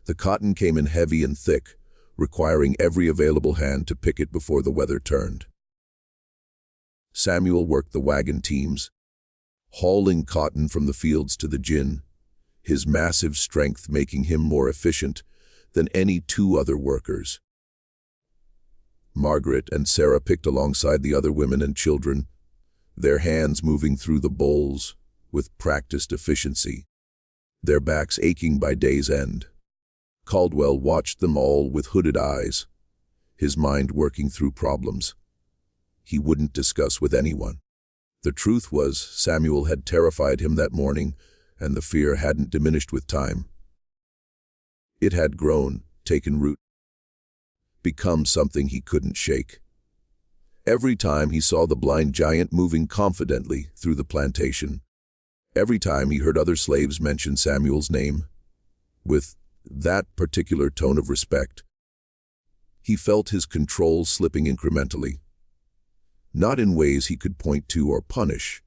Speaker 1: The cotton came in heavy and thick, requiring every available hand to pick it before the weather turned. Samuel worked the wagon teams, hauling cotton from the fields to the gin, his massive strength making him more efficient than any two other workers. Margaret and Sarah picked alongside the other women and children, their hands moving through the bowls with practiced efficiency, their backs aching by day's end. Caldwell watched them all with hooded eyes, his mind working through problems he wouldn't discuss with anyone. The truth was, Samuel had terrified him that morning, and the fear hadn't diminished with time. It had grown, taken root, become something he couldn't shake. Every time he saw the blind giant moving confidently through the plantation, every time he heard other slaves mention Samuel's name, with that particular tone of respect, he felt his control slipping incrementally. Not in ways he could point to or punish,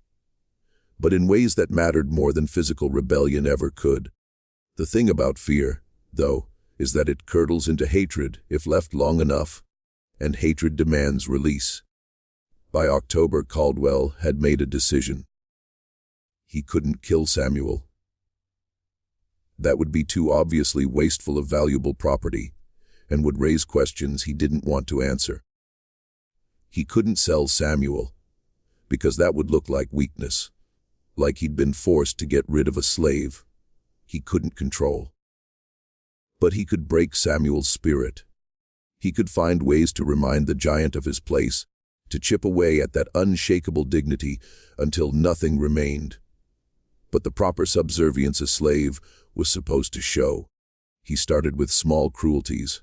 Speaker 1: but in ways that mattered more than physical rebellion ever could. The thing about fear, though, is that it curdles into hatred if left long enough, and hatred demands release. By October, Caldwell had made a decision. He couldn't kill Samuel. That would be too obviously wasteful of valuable property, and would raise questions he didn't want to answer. He couldn't sell Samuel, because that would look like weakness, like he'd been forced to get rid of a slave he couldn't control. But he could break Samuel's spirit. He could find ways to remind the giant of his place, to chip away at that unshakable dignity until nothing remained. But the proper subservience a slave was supposed to show. He started with small cruelties.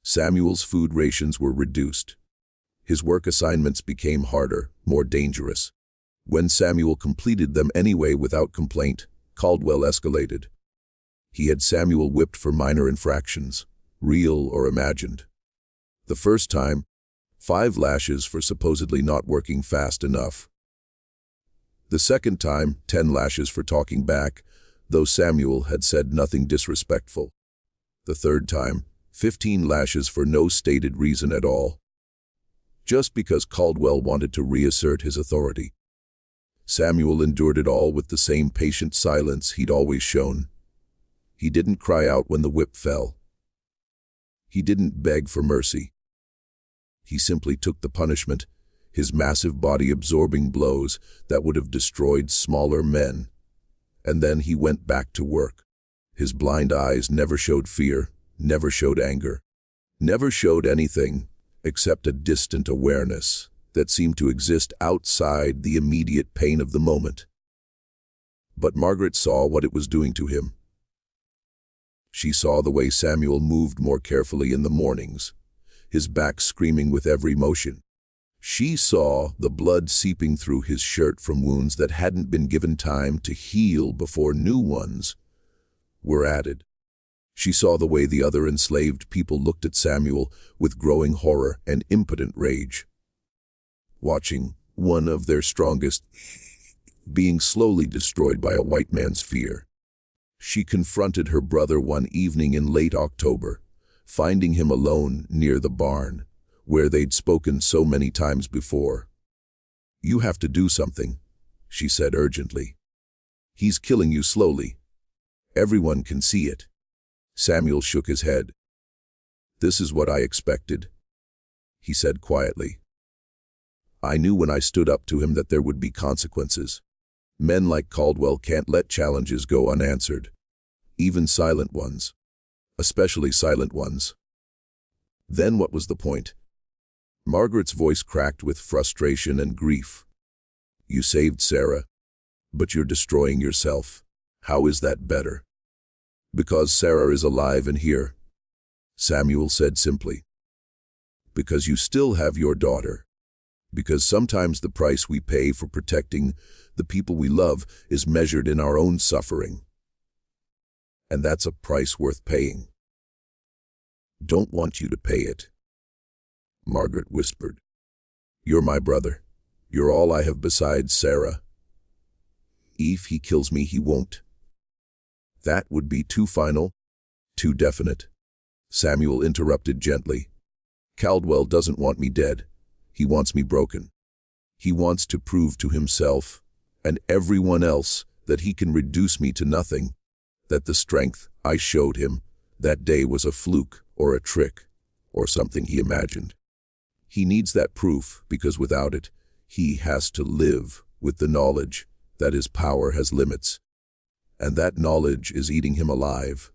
Speaker 1: Samuel's food rations were reduced. His work assignments became harder, more dangerous. When Samuel completed them anyway without complaint, Caldwell escalated. He had Samuel whipped for minor infractions, real or imagined. The first time, 5 lashes for supposedly not working fast enough. The second time, 10 lashes for talking back, though Samuel had said nothing disrespectful. The third time, 15 lashes for no stated reason at all. Just because Caldwell wanted to reassert his authority. Samuel endured it all with the same patient silence he'd always shown. He didn't cry out when the whip fell. He didn't beg for mercy. He simply took the punishment, his massive body absorbing blows that would have destroyed smaller men. And then he went back to work. His blind eyes never showed fear, never showed anger, never showed anything except a distant awareness that seemed to exist outside the immediate pain of the moment. But Margaret saw what it was doing to him. She saw the way Samuel moved more carefully in the mornings, his back screaming with every motion. She saw the blood seeping through his shirt from wounds that hadn't been given time to heal before new ones were added. She saw the way the other enslaved people looked at Samuel with growing horror and impotent rage, watching one of their strongest being slowly destroyed by a white man's fear. She confronted her brother one evening in late October, finding him alone near the barn, where they'd spoken so many times before. "You have to do something," she said urgently. "He's killing you slowly. Everyone can see it." Samuel shook his head. "This is what I expected," he said quietly. "I knew when I stood up to him that there would be consequences. Men like Caldwell can't let challenges go unanswered, even silent ones, especially silent ones." Then what was the point? Margaret's voice cracked with frustration and grief. "You saved Sarah, but you're destroying yourself. How is that better?" "Because Sarah is alive and here," Samuel said simply. "Because you still have your daughter. Because sometimes the price we pay for protecting the people we love is measured in our own suffering. And that's a price worth paying." "Don't want you to pay it," Margaret whispered. "You're my brother. You're all I have besides Sarah. If he kills me, he won't." "That would be too final, too definite," Samuel interrupted gently. "Caldwell doesn't want me dead. He wants me broken. He wants to prove to himself and everyone else that he can reduce me to nothing, that the strength I showed him that day was a fluke or a trick or something he imagined. He needs that proof because without it, he has to live with the knowledge that his power has limits, and that knowledge is eating him alive."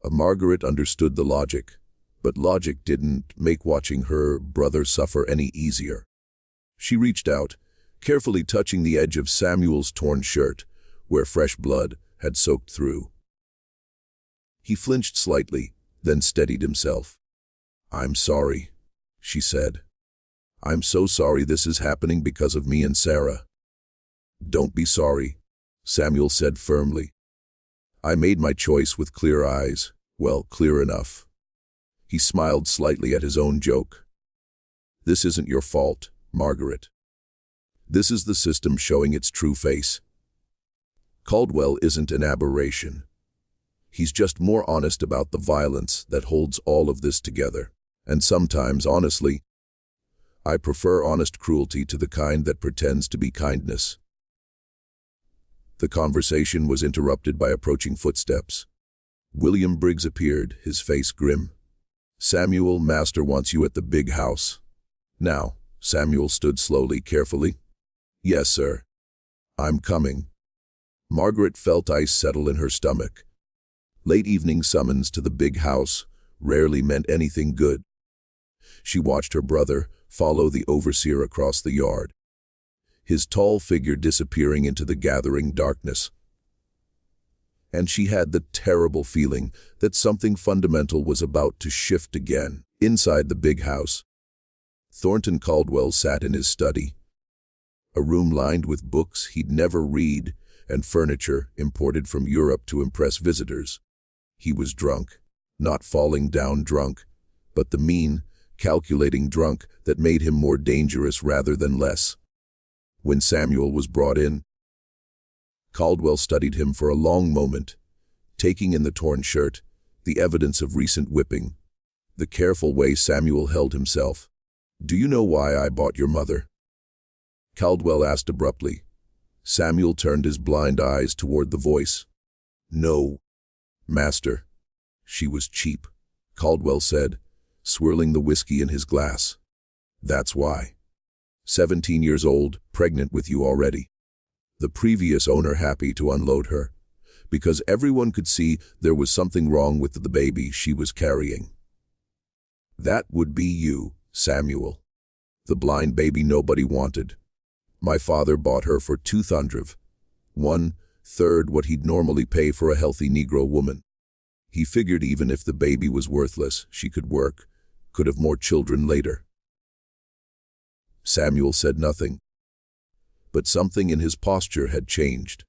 Speaker 1: Margaret understood the logic, but logic didn't make watching her brother suffer any easier. She reached out, carefully touching the edge of Samuel's torn shirt, where fresh blood had soaked through. He flinched slightly, then steadied himself. "I'm sorry," she said. "I'm so sorry this is happening because of me and Sarah." "Don't be sorry," Samuel said firmly. "I made my choice with clear eyes, well, clear enough." He smiled slightly at his own joke. "This isn't your fault, Margaret. This is the system showing its true face. Caldwell isn't an aberration. He's just more honest about the violence that holds all of this together. And sometimes, honestly, I prefer honest cruelty to the kind that pretends to be kindness." The conversation was interrupted by approaching footsteps. William Briggs appeared, his face grim. "Samuel, Master wants you at the big house." Now, Samuel stood slowly, carefully. Yes, sir. I'm coming. Margaret felt ice settle in her stomach. Late evening summons to the big house rarely meant anything good. She watched her brother follow the overseer across the yard, his tall figure disappearing into the gathering darkness. And she had the terrible feeling that something fundamental was about to shift again. Inside the big house, Thornton Caldwell sat in his study, a room lined with books he'd never read and furniture imported from Europe to impress visitors. He was drunk, not falling down drunk, but the mean, calculating drunk that made him more dangerous rather than less. When Samuel was brought in, Caldwell studied him for a long moment, taking in the torn shirt, the evidence of recent whipping, the careful way Samuel held himself. "Do you know why I bought your mother?" Caldwell asked abruptly. Samuel turned his blind eyes toward the voice. "No, master. She was cheap," Caldwell said, swirling the whiskey in his glass. "That's why. 17 years old, pregnant with you already. The previous owner happy to unload her, because everyone could see there was something wrong with the baby she was carrying. That would be you, Samuel. The blind baby nobody wanted. My father bought her for 200, 1/3 what he'd normally pay for a healthy Negro woman. He figured even if the baby was worthless, she could work, could have more children later." Samuel said nothing, but something in his posture had changed.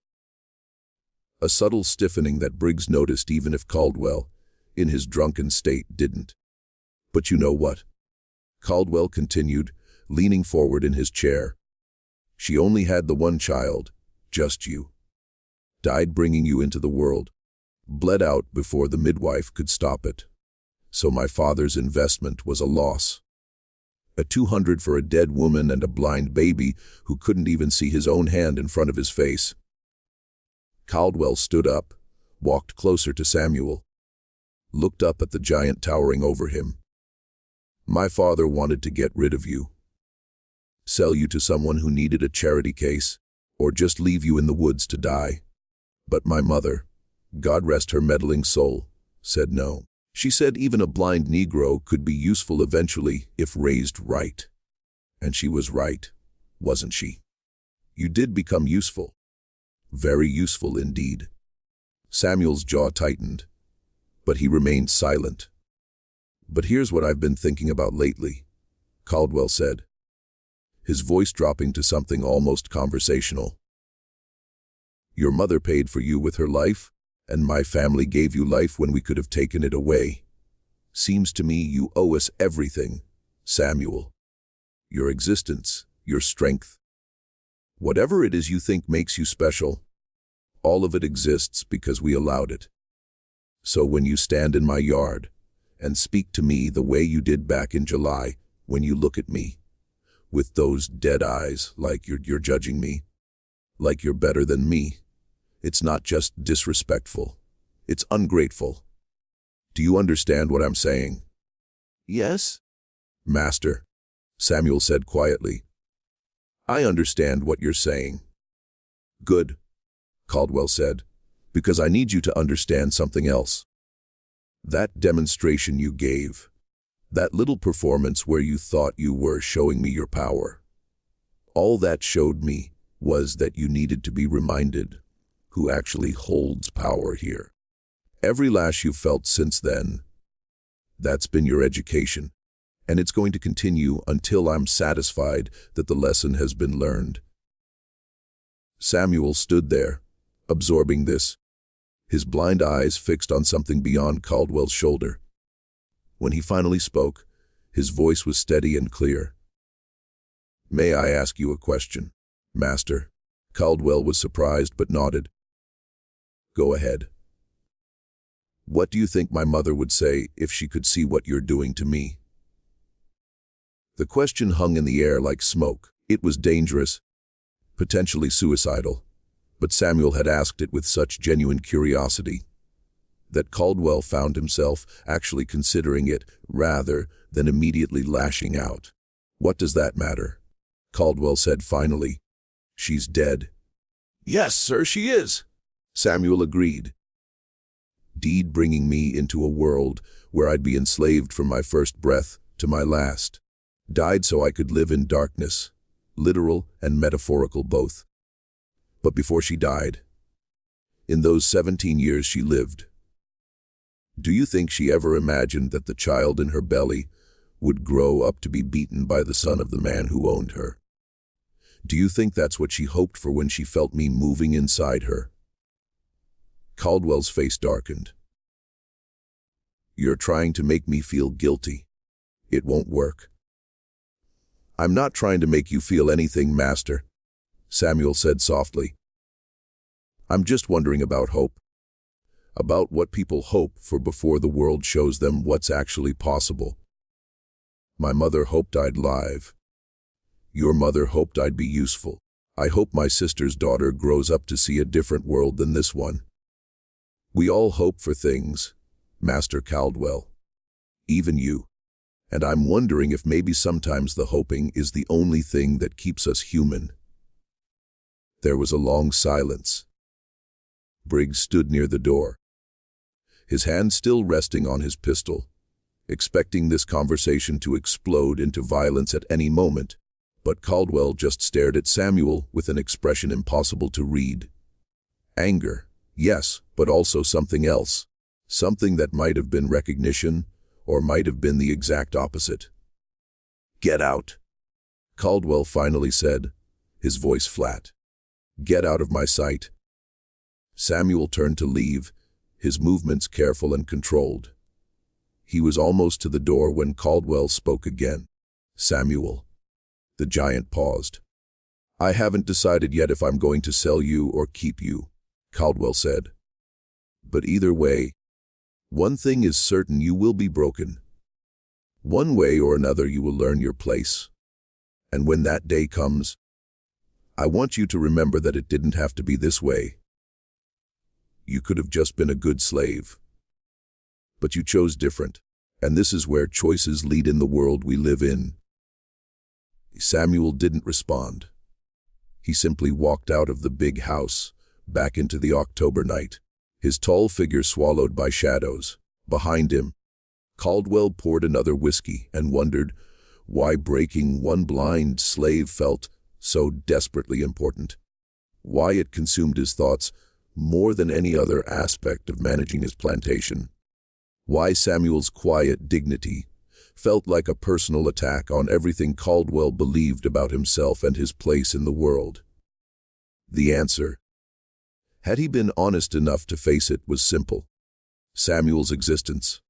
Speaker 1: A subtle stiffening that Briggs noticed even if Caldwell, in his drunken state, didn't. "But you know what?" Caldwell continued, leaning forward in his chair. "She only had the one child, just you. Died bringing you into the world. Bled out before the midwife could stop it. So my father's investment was a loss. A 200 for a dead woman and a blind baby who couldn't even see his own hand in front of his face." Caldwell stood up, walked closer to Samuel, looked up at the giant towering over him. "My father wanted to get rid of you. Sell you to someone who needed a charity case, or just leave you in the woods to die. But my mother, God rest her meddling soul, said no. She said even a blind Negro could be useful eventually if raised right. And she was right, wasn't she? You did become useful. Very useful indeed." Samuel's jaw tightened, but he remained silent. "But here's what I've been thinking about lately," Caldwell said, his voice dropping to something almost conversational. "Your mother paid for you with her life, and my family gave you life when we could have taken it away. Seems to me you owe us everything, Samuel. Your existence, your strength. Whatever it is you think makes you special, all of it exists because we allowed it. So when you stand in my yard and speak to me the way you did back in July, when you look at me, with those dead eyes like you're judging me, like you're better than me, it's not just disrespectful, it's ungrateful. Do you understand what I'm saying?" "Yes, Master," Samuel said quietly. "I understand what you're saying." "Good," Caldwell said, "because I need you to understand something else. That demonstration you gave, that little performance where you thought you were showing me your power, all that showed me was that you needed to be reminded who actually holds power here. Every lash you've felt since then, that's been your education, and it's going to continue until I'm satisfied that the lesson has been learned." Samuel stood there, absorbing this, his blind eyes fixed on something beyond Caldwell's shoulder. When he finally spoke, his voice was steady and clear. "May I ask you a question, Master?" Caldwell was surprised but nodded. "Go ahead." "What do you think my mother would say if she could see what you're doing to me?" The question hung in the air like smoke. It was dangerous, potentially suicidal, but Samuel had asked it with such genuine curiosity that Caldwell found himself actually considering it rather than immediately lashing out. What does that matter? Caldwell said finally. She's dead. Yes, sir, she is, Samuel agreed. Deed bringing me into a world where I'd be enslaved from my first breath to my last. Died so I could live in darkness, literal and metaphorical both. But before she died, in those 17 years she lived, do you think she ever imagined that the child in her belly would grow up to be beaten by the son of the man who owned her? Do you think that's what she hoped for when she felt me moving inside her? Caldwell's face darkened. You're trying to make me feel guilty. It won't work. I'm not trying to make you feel anything, Master, Samuel said softly. I'm just wondering about hope. About what people hope for before the world shows them what's actually possible. My mother hoped I'd live. Your mother hoped I'd be useful. I hope my sister's daughter grows up to see a different world than this one. We all hope for things, Master Caldwell. Even you. And I'm wondering if maybe sometimes the hoping is the only thing that keeps us human. There was a long silence. Briggs stood near the door, his hand still resting on his pistol, expecting this conversation to explode into violence at any moment, but Caldwell just stared at Samuel with an expression impossible to read. Anger, yes, but also something else. Something that might have been recognition, or might have been the exact opposite. Get out, Caldwell finally said, his voice flat. Get out of my sight. Samuel turned to leave, his movements careful and controlled. He was almost to the door when Caldwell spoke again. Samuel. The giant paused. I haven't decided yet if I'm going to sell you or keep you, Caldwell said. But either way, one thing is certain, you will be broken. One way or another you will learn your place. And when that day comes, I want you to remember that it didn't have to be this way. You could have just been a good slave. But you chose different, and this is where choices lead in the world we live in. Samuel didn't respond. He simply walked out of the big house, back into the October night, his tall figure swallowed by shadows. Behind him, Caldwell poured another whiskey and wondered why breaking one blind slave felt so desperately important. Why it consumed his thoughts more than any other aspect of managing his plantation. Why Samuel's quiet dignity felt like a personal attack on everything Caldwell believed about himself and his place in the world. The answer, had he been honest enough to face it, was simple. Samuel's existence,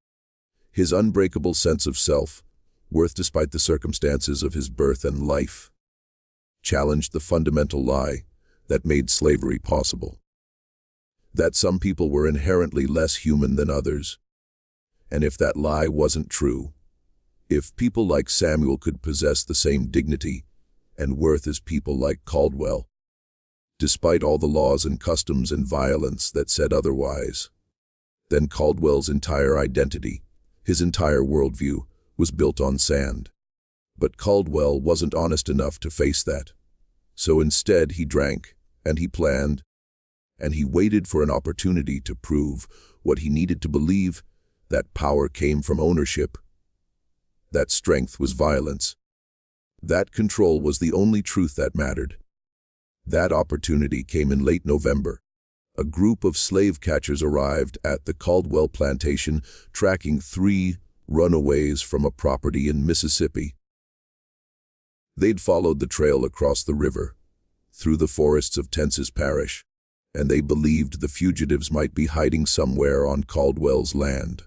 Speaker 1: his unbreakable sense of self, worth despite the circumstances of his birth and life, challenged the fundamental lie that made slavery possible. That some people were inherently less human than others. And if that lie wasn't true, if people like Samuel could possess the same dignity and worth as people like Caldwell, despite all the laws and customs and violence that said otherwise, then Caldwell's entire identity, his entire worldview, was built on sand. But Caldwell wasn't honest enough to face that. So instead he drank, and he planned, and he waited for an opportunity to prove what he needed to believe, that power came from ownership, that strength was violence, that control was the only truth that mattered. That opportunity came in late November. A group of slave catchers arrived at the Caldwell Plantation, tracking 3 runaways from a property in Mississippi. They'd followed the trail across the river, through the forests of Tensas Parish, and they believed the fugitives might be hiding somewhere on Caldwell's land.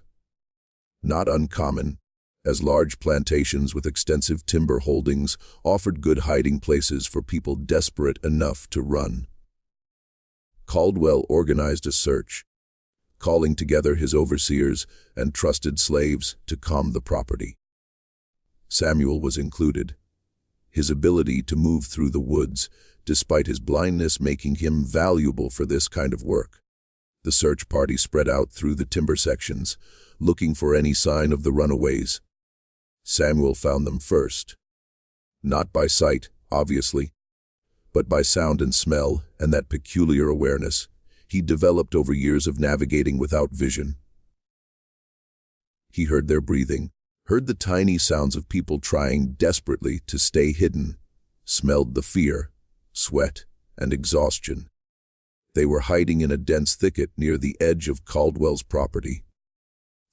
Speaker 1: Not uncommon, as large plantations with extensive timber holdings offered good hiding places for people desperate enough to run. Caldwell organized a search, calling together his overseers and trusted slaves to comb the property. Samuel was included, his ability to move through the woods, despite his blindness, making him valuable for this kind of work. The search party spread out through the timber sections, looking for any sign of the runaways. Samuel found them first. Not by sight, obviously, but by sound and smell, and that peculiar awareness he developed over years of navigating without vision. He heard their breathing, heard the tiny sounds of people trying desperately to stay hidden, smelled the fear, sweat, and exhaustion. They were hiding in a dense thicket near the edge of Caldwell's property.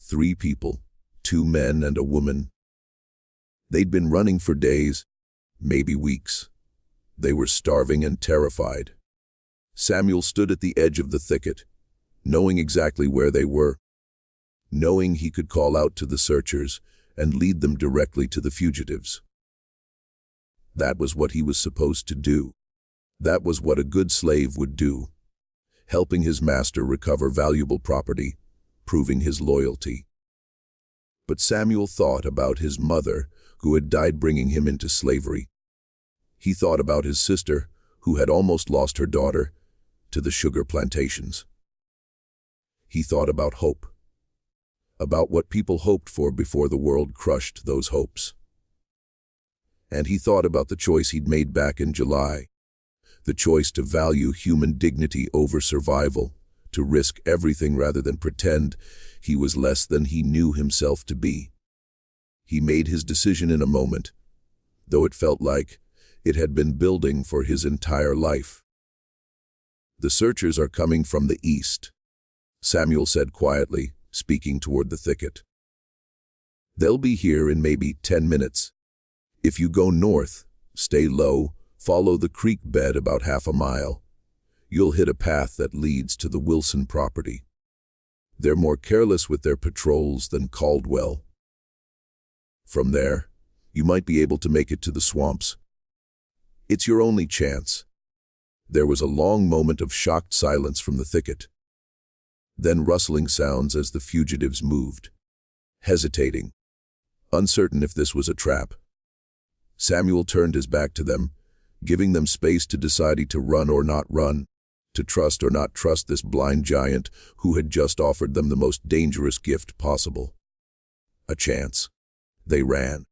Speaker 1: 3 people, 2 men and a woman. They'd been running for days, maybe weeks. They were starving and terrified. Samuel stood at the edge of the thicket, knowing exactly where they were, knowing he could call out to the searchers and lead them directly to the fugitives. That was what he was supposed to do. That was what a good slave would do, helping his master recover valuable property, proving his loyalty. But Samuel thought about his mother, who had died bringing him into slavery. He thought about his sister, who had almost lost her daughter to the sugar plantations. He thought about hope, about what people hoped for before the world crushed those hopes. And he thought about the choice he'd made back in July, the choice to value human dignity over survival, to risk everything rather than pretend he was less than he knew himself to be. He made his decision in a moment, though it felt like it had been building for his entire life. "The searchers are coming from the east," Samuel said quietly, speaking toward the thicket. "They'll be here in maybe 10 minutes. If you go north, stay low, follow the creek bed about half a mile, you'll hit a path that leads to the Wilson property. They're more careless with their patrols than Caldwell. From there, you might be able to make it to the swamps. It's your only chance." There was a long moment of shocked silence from the thicket. Then rustling sounds as the fugitives moved, hesitating, uncertain if this was a trap. Samuel turned his back to them, giving them space to decide to run or not run, to trust or not trust this blind giant who had just offered them the most dangerous gift possible. A chance. They ran.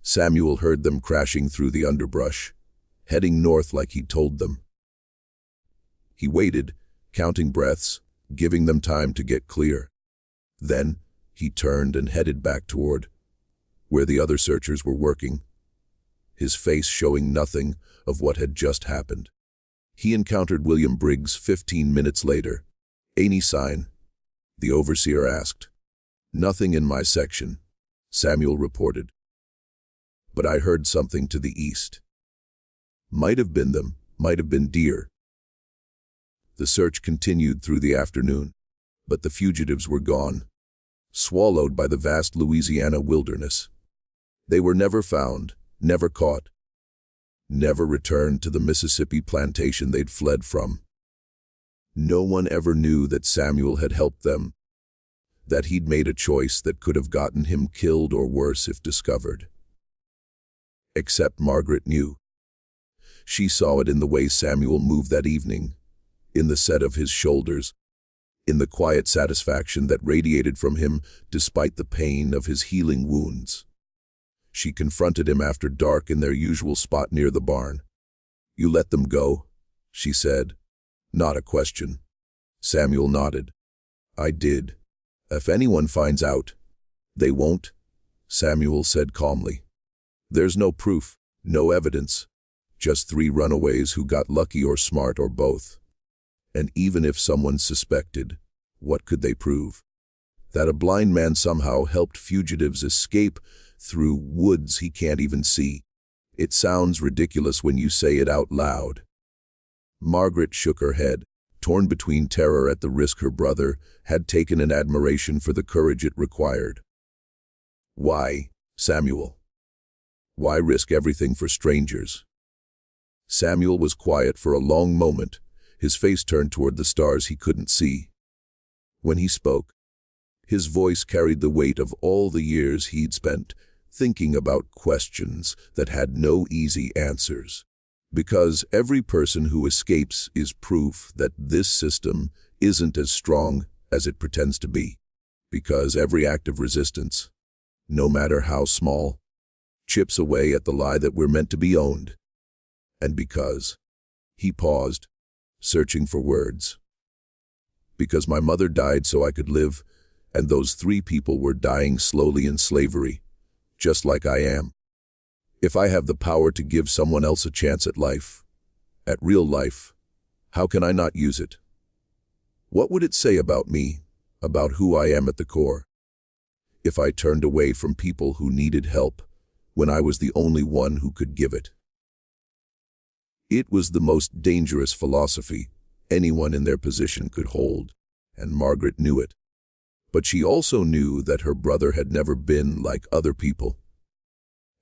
Speaker 1: Samuel heard them crashing through the underbrush, heading north like he'd told them. He waited, counting breaths, giving them time to get clear. Then he turned and headed back toward where the other searchers were working, his face showing nothing of what had just happened. He encountered William Briggs 15 minutes later. "Any sign?" the overseer asked. "Nothing in my section," Samuel reported. "But I heard something to the east. Might have been them, might have been deer." The search continued through the afternoon, but the fugitives were gone, swallowed by the vast Louisiana wilderness. They were never found, never caught, never returned to the Mississippi plantation they'd fled from. No one ever knew that Samuel had helped them, that he'd made a choice that could have gotten him killed or worse if discovered. Except Margaret knew. She saw it in the way Samuel moved that evening, in the set of his shoulders, in the quiet satisfaction that radiated from him despite the pain of his healing wounds. She confronted him after dark in their usual spot near the barn. "You let them go?" she said. Not a question. Samuel nodded. "I did. If anyone finds out." "They won't," Samuel said calmly. "There's no proof, no evidence, just 3 runaways who got lucky or smart or both. And even if someone suspected, what could they prove? That a blind man somehow helped fugitives escape through woods he can't even see. It sounds ridiculous when you say it out loud." Margaret shook her head, torn between terror at the risk her brother had taken and admiration for the courage it required. "Why, Samuel? Why risk everything for strangers?" Samuel was quiet for a long moment, his face turned toward the stars he couldn't see. When he spoke, his voice carried the weight of all the years he'd spent thinking about questions that had no easy answers. Because every person who escapes is proof that this system isn't as strong as it pretends to be. Because every act of resistance, no matter how small, chips away at the lie that we're meant to be owned. And because. He paused, searching for words. Because my mother died so I could live, and those 3 people were dying slowly in slavery, just like I am. If I have the power to give someone else a chance at life, at real life, how can I not use it? What would it say about me, about who I am at the core, if I turned away from people who needed help when I was the only one who could give it? It was the most dangerous philosophy anyone in their position could hold, and Margaret knew it. But she also knew that her brother had never been like other people,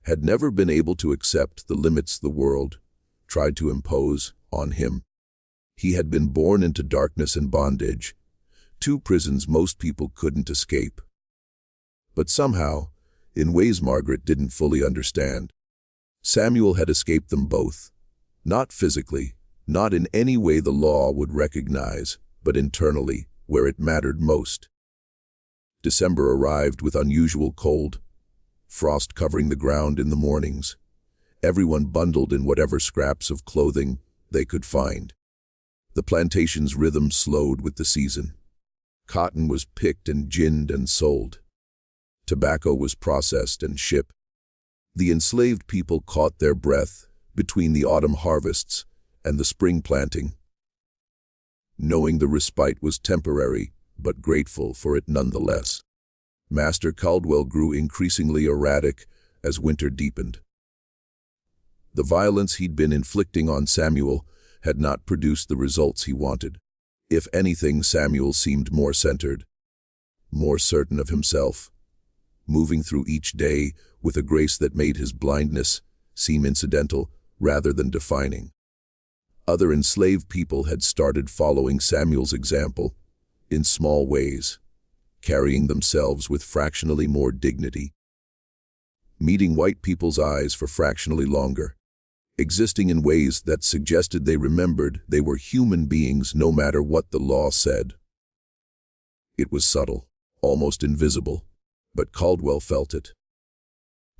Speaker 1: had never been able to accept the limits the world tried to impose on him. He had been born into darkness and bondage, 2 prisons most people couldn't escape. But somehow, in ways Margaret didn't fully understand, Samuel had escaped them both. Not physically, not in any way the law would recognize, but internally, where it mattered most. December arrived with unusual cold, frost covering the ground in the mornings, everyone bundled in whatever scraps of clothing they could find. The plantation's rhythm slowed with the season. Cotton was picked and ginned and sold. Tobacco was processed and shipped. The enslaved people caught their breath between the autumn harvests and the spring planting, knowing the respite was temporary, but grateful for it nonetheless. Master Caldwell grew increasingly erratic as winter deepened. The violence he'd been inflicting on Samuel had not produced the results he wanted. If anything, Samuel seemed more centered, more certain of himself, moving through each day with a grace that made his blindness seem incidental rather than defining. Other enslaved people had started following Samuel's example in small ways, carrying themselves with fractionally more dignity, meeting white people's eyes for fractionally longer, existing in ways that suggested they remembered they were human beings no matter what the law said. It was subtle, almost invisible, but Caldwell felt it.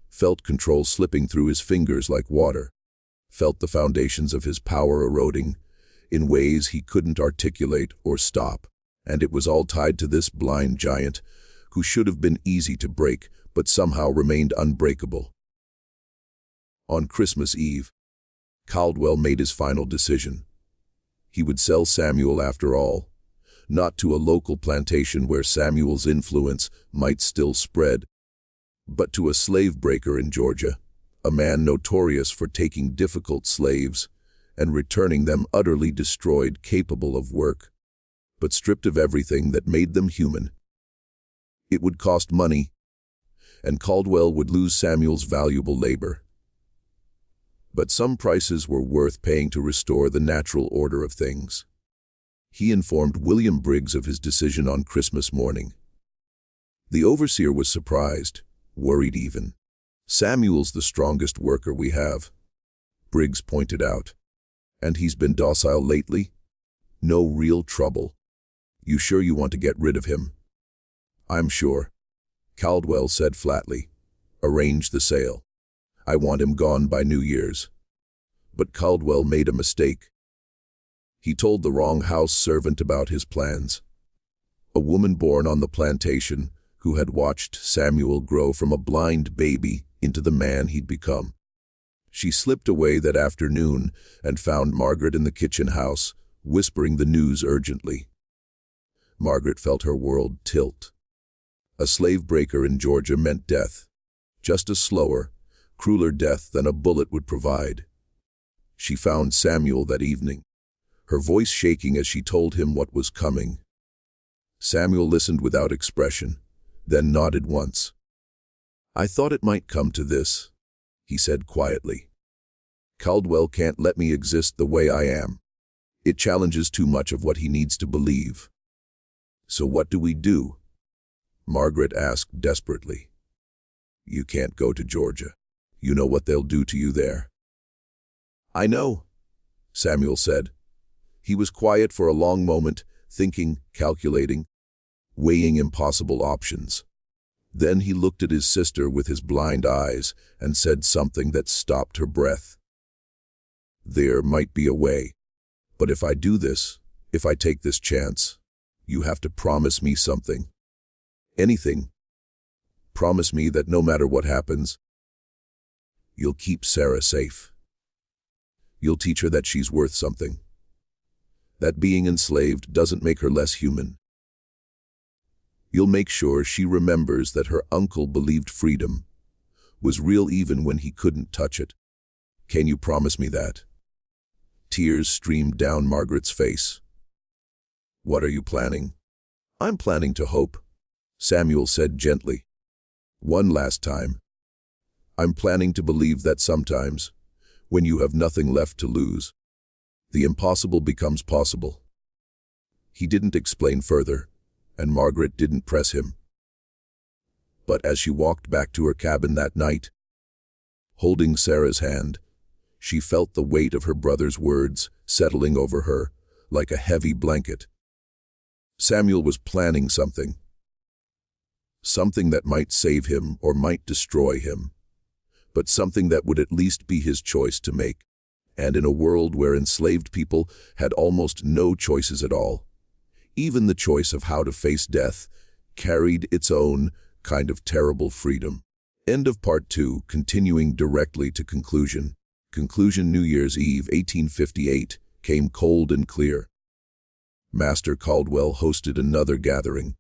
Speaker 1: Felt control slipping through his fingers like water, felt the foundations of his power eroding in ways he couldn't articulate or stop, and it was all tied to this blind giant who should have been easy to break but somehow remained unbreakable. On Christmas Eve, Caldwell made his final decision. He would sell Samuel after all, not to a local plantation where Samuel's influence might still spread, but to a slave breaker in Georgia, a man notorious for taking difficult slaves and returning them utterly destroyed, capable of work, but stripped of everything that made them human. It would cost money, and Caldwell would lose Samuel's valuable labor. But some prices were worth paying to restore the natural order of things. He informed William Briggs of his decision on Christmas morning. The overseer was surprised, worried even. "Samuel's the strongest worker we have," Briggs pointed out. "And he's been docile lately? No real trouble. You sure you want to get rid of him?" "I'm sure," Caldwell said flatly. "Arrange the sale. I want him gone by New Year's." But Caldwell made a mistake. He told the wrong house servant about his plans. A woman born on the plantation who had watched Samuel grow from a blind baby into the man he'd become. She slipped away that afternoon and found Margaret in the kitchen house, whispering the news urgently. Margaret felt her world tilt. A slave breaker in Georgia meant death, just a slower, crueler death than a bullet would provide. She found Samuel that evening, her voice shaking as she told him what was coming. Samuel listened without expression, then nodded once. "I thought it might come to this," he said quietly. "Caldwell can't let me exist the way I am. It challenges too much of what he needs to believe." "So what do we do?" Margaret asked desperately. "You can't go to Georgia. You know what they'll do to you there." "I know," Samuel said. He was quiet for a long moment, thinking, calculating, weighing impossible options. Then he looked at his sister with his blind eyes and said something that stopped her breath. "There might be a way. But if I do this, if I take this chance, you have to promise me something. Anything. Promise me that no matter what happens, you'll keep Sarah safe. You'll teach her that she's worth something. That being enslaved doesn't make her less human. You'll make sure she remembers that her uncle believed freedom was real even when he couldn't touch it. Can you promise me that?" Tears streamed down Margaret's face. "What are you planning?" "I'm planning to hope," Samuel said gently. "One last time. I'm planning to believe that sometimes, when you have nothing left to lose, the impossible becomes possible." He didn't explain further, and Margaret didn't press him. But as she walked back to her cabin that night, holding Sarah's hand, she felt the weight of her brother's words settling over her like a heavy blanket. Samuel was planning something. Something that might save him or might destroy him, but something that would at least be his choice to make. And in a world where enslaved people had almost no choices at all, even the choice of how to face death carried its own kind of terrible freedom. End of part 2, continuing directly to conclusion. Conclusion: New Year's Eve, 1858, came cold and clear. Master Caldwell hosted another gathering,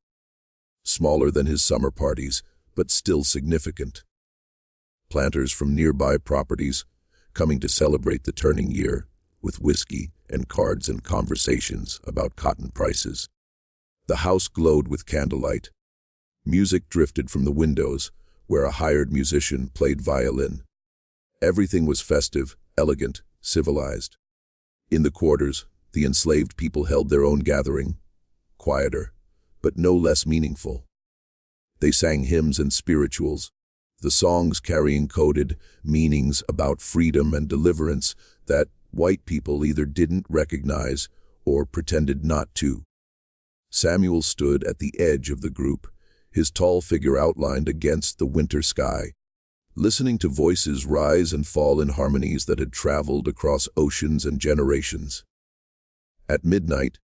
Speaker 1: smaller than his summer parties, but still significant. Planters from nearby properties coming to celebrate the turning year with whiskey and cards and conversations about cotton prices. The house glowed with candlelight. Music drifted from the windows, where a hired musician played violin. Everything was festive, elegant, civilized. In the quarters, the enslaved people held their own gathering, quieter, but no less meaningful. They sang hymns and spirituals, the songs carrying coded meanings about freedom and deliverance that white people either didn't recognize or pretended not to. Samuel stood at the edge of the group, his tall figure outlined against the winter sky, listening to voices rise and fall in harmonies that had traveled across oceans and generations. At midnight,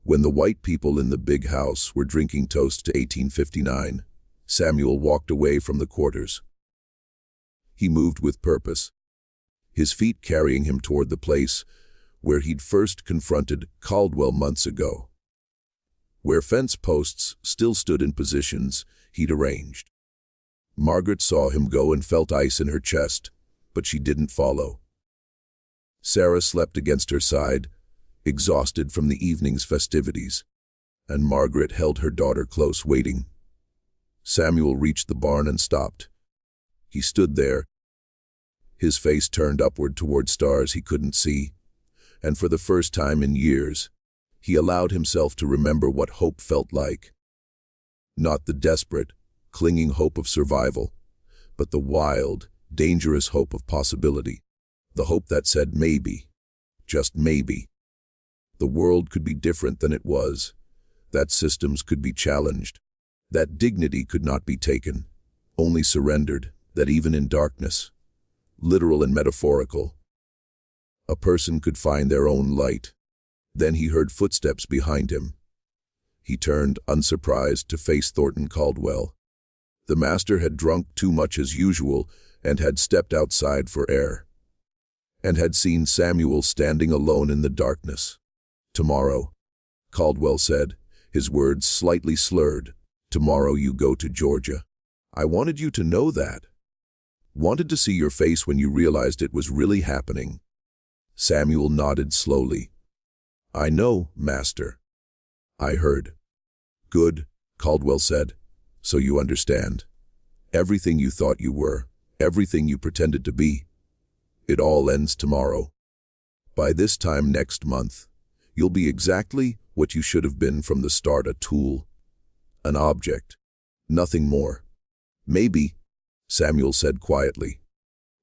Speaker 1: when the white people in the big house were drinking toast to 1859, Samuel walked away from the quarters. He moved with purpose, his feet carrying him toward the place where he'd first confronted Caldwell months ago, where fence posts still stood in positions he'd arranged. Margaret saw him go and felt ice in her chest, but she didn't follow. Sarah slept against her side, exhausted from the evening's festivities, and Margaret held her daughter close, waiting. Samuel reached the barn and stopped. He stood there, his face turned upward toward stars he couldn't see, and for the first time in years, he allowed himself to remember what hope felt like. Not the desperate, clinging hope of survival, but the wild, dangerous hope of possibility. The hope that said maybe, just maybe, the world could be different than it was, that systems could be challenged, that dignity could not be taken, only surrendered, that even in darkness, literal and metaphorical, a person could find their own light. Then he heard footsteps behind him. He turned, unsurprised, to face Thornton Caldwell. The master had drunk too much as usual and had stepped outside for air, and had seen Samuel standing alone in the darkness. "Tomorrow," Caldwell said, his words slightly slurred, "tomorrow you go to Georgia. I wanted you to know that. Wanted to see your face when you realized it was really happening." Samuel nodded slowly. "I know, Master. I heard." "Good," Caldwell said. "So you understand. Everything you thought you were, everything you pretended to be, it all ends tomorrow. By this time next month, you'll be exactly what you should have been from the start, a tool, an object, nothing more. Maybe," Samuel said quietly,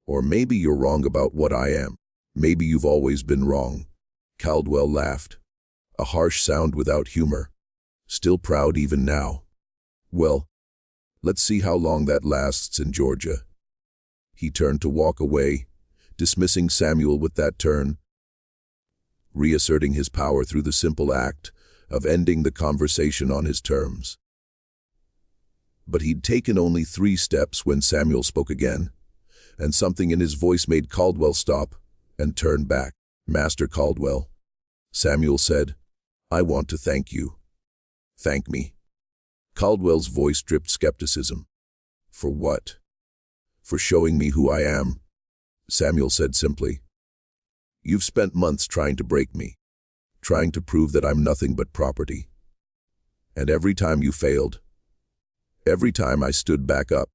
Speaker 1: "or maybe you're wrong about what I am. Maybe you've always been wrong." Caldwell laughed, a harsh sound without humor, still proud even now. "Well, Let's see how long that lasts in Georgia." He turned to walk away, dismissing Samuel with that turn, reasserting his power through the simple act of ending the conversation on his terms. But he'd taken only 3 steps when Samuel spoke again, and something in his voice made Caldwell stop and turn back. "Master Caldwell," Samuel said, "I want to thank you." "Thank me?" Caldwell's voice dripped skepticism. "For what?" "For showing me who I am," Samuel said simply. "You've spent months trying to break me, trying to prove that I'm nothing but property. And every time you failed, every time I stood back up,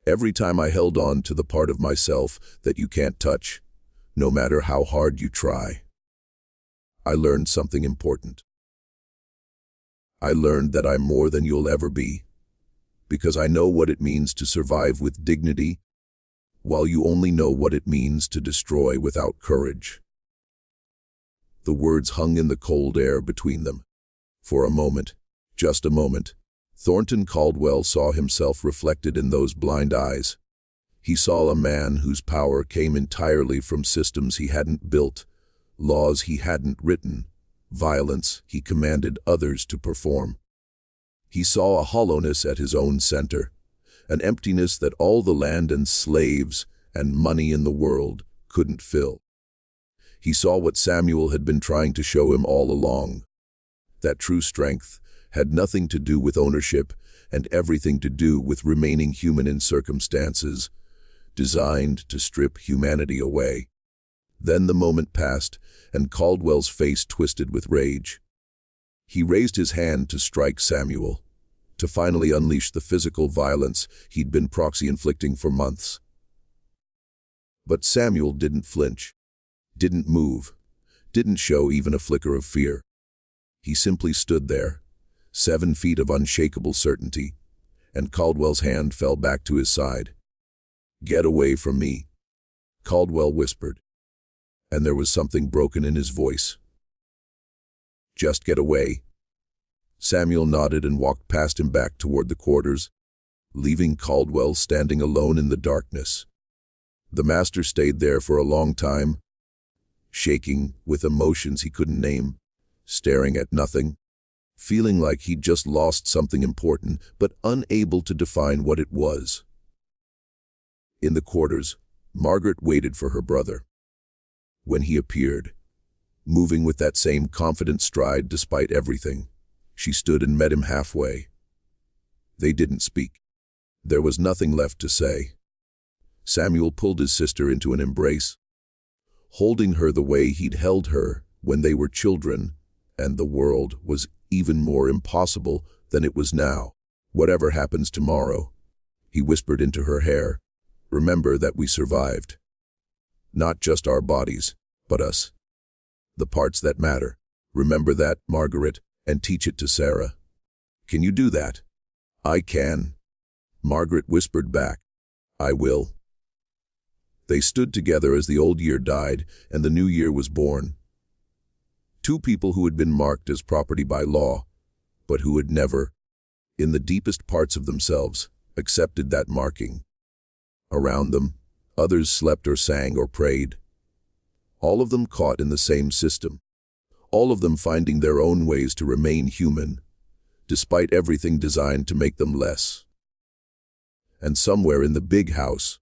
Speaker 1: every time I held on to the part of myself that you can't touch, no matter how hard you try, I learned something important. I learned that I'm more than you'll ever be, because I know what it means to survive with dignity, while you only know what it means to destroy without courage." The words hung in the cold air between them. For a moment, just a moment, Thornton Caldwell saw himself reflected in those blind eyes. He saw a man whose power came entirely from systems he hadn't built, laws he hadn't written, violence he commanded others to perform. He saw a hollowness at his own center, an emptiness that all the land and slaves and money in the world couldn't fill. He saw what Samuel had been trying to show him all along, that true strength had nothing to do with ownership and everything to do with remaining human in circumstances designed to strip humanity away. Then the moment passed, and Caldwell's face twisted with rage. He raised his hand to strike Samuel, to finally unleash the physical violence he'd been proxy-inflicting for months. But Samuel didn't flinch, didn't move, didn't show even a flicker of fear. He simply stood there, 7 feet of unshakable certainty, and Caldwell's hand fell back to his side. "Get away from me," Caldwell whispered, and there was something broken in his voice. "Just get away." Samuel nodded and walked past him back toward the quarters, leaving Caldwell standing alone in the darkness. The master stayed there for a long time, shaking with emotions he couldn't name, staring at nothing, feeling like he'd just lost something important, but unable to define what it was. In the quarters, Margaret waited for her brother. When he appeared, moving with that same confident stride despite everything, she stood and met him halfway. They didn't speak. There was nothing left to say. Samuel pulled his sister into an embrace, holding her the way he'd held her when they were children, and the world was even more impossible than it was now. "Whatever happens tomorrow," he whispered into her hair, "remember that we survived. Not just our bodies, but us. The parts that matter. Remember that, Margaret, and teach it to Sarah." "Can you do that?" "I can," Margaret whispered back. "I will." They stood together as the old year died and the new year was born. 2 people who had been marked as property by law, but who had never, in the deepest parts of themselves, accepted that marking. Around them, others slept or sang or prayed. All of them caught in the same system. All of them finding their own ways to remain human, despite everything designed to make them less. And somewhere in the big house,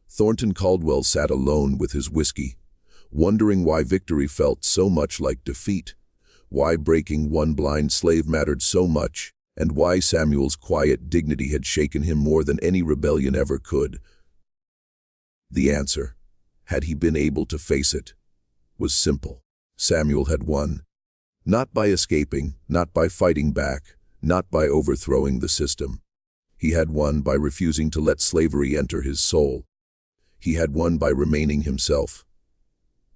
Speaker 1: Thornton Caldwell sat alone with his whiskey, wondering why victory felt so much like defeat, why breaking one blind slave mattered so much, and why Samuel's quiet dignity had shaken him more than any rebellion ever could. The answer, had he been able to face it, was simple. Samuel had won. Not by escaping, not by fighting back, not by overthrowing the system. He had won by refusing to let slavery enter his soul. He had won by remaining himself.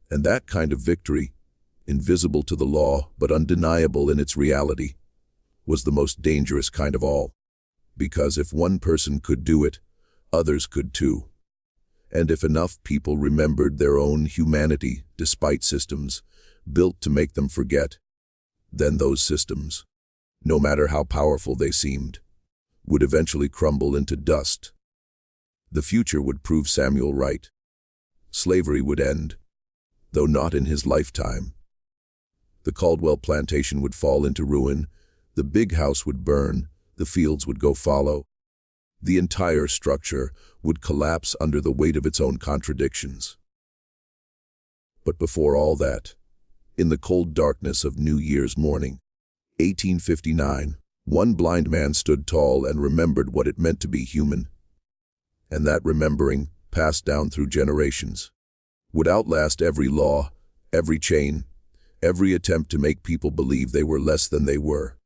Speaker 1: And that kind of victory, invisible to the law but undeniable in its reality, was the most dangerous kind of all. Because if one person could do it, others could too. And if enough people remembered their own humanity despite systems built to make them forget, then those systems, no matter how powerful they seemed, would eventually crumble into dust. The future would prove Samuel right. Slavery would end, though not in his lifetime. The Caldwell plantation would fall into ruin, the big house would burn, the fields would go fallow. The entire structure would collapse under the weight of its own contradictions. But before all that, in the cold darkness of New Year's morning, 1859, one blind man stood tall and remembered what it meant to be human. And that remembering, passed down through generations, would outlast every law, every chain, every attempt to make people believe they were less than they were.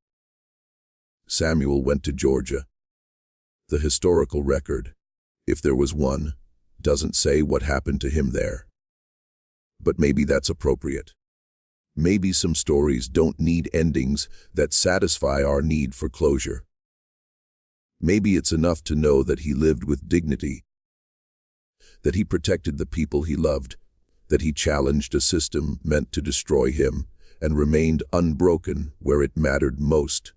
Speaker 1: Samuel went to Georgia. The historical record, if there was one, doesn't say what happened to him there. But maybe that's appropriate. Maybe some stories don't need endings that satisfy our need for closure. Maybe it's enough to know that he lived with dignity, that he protected the people he loved, that he challenged a system meant to destroy him and remained unbroken where it mattered most.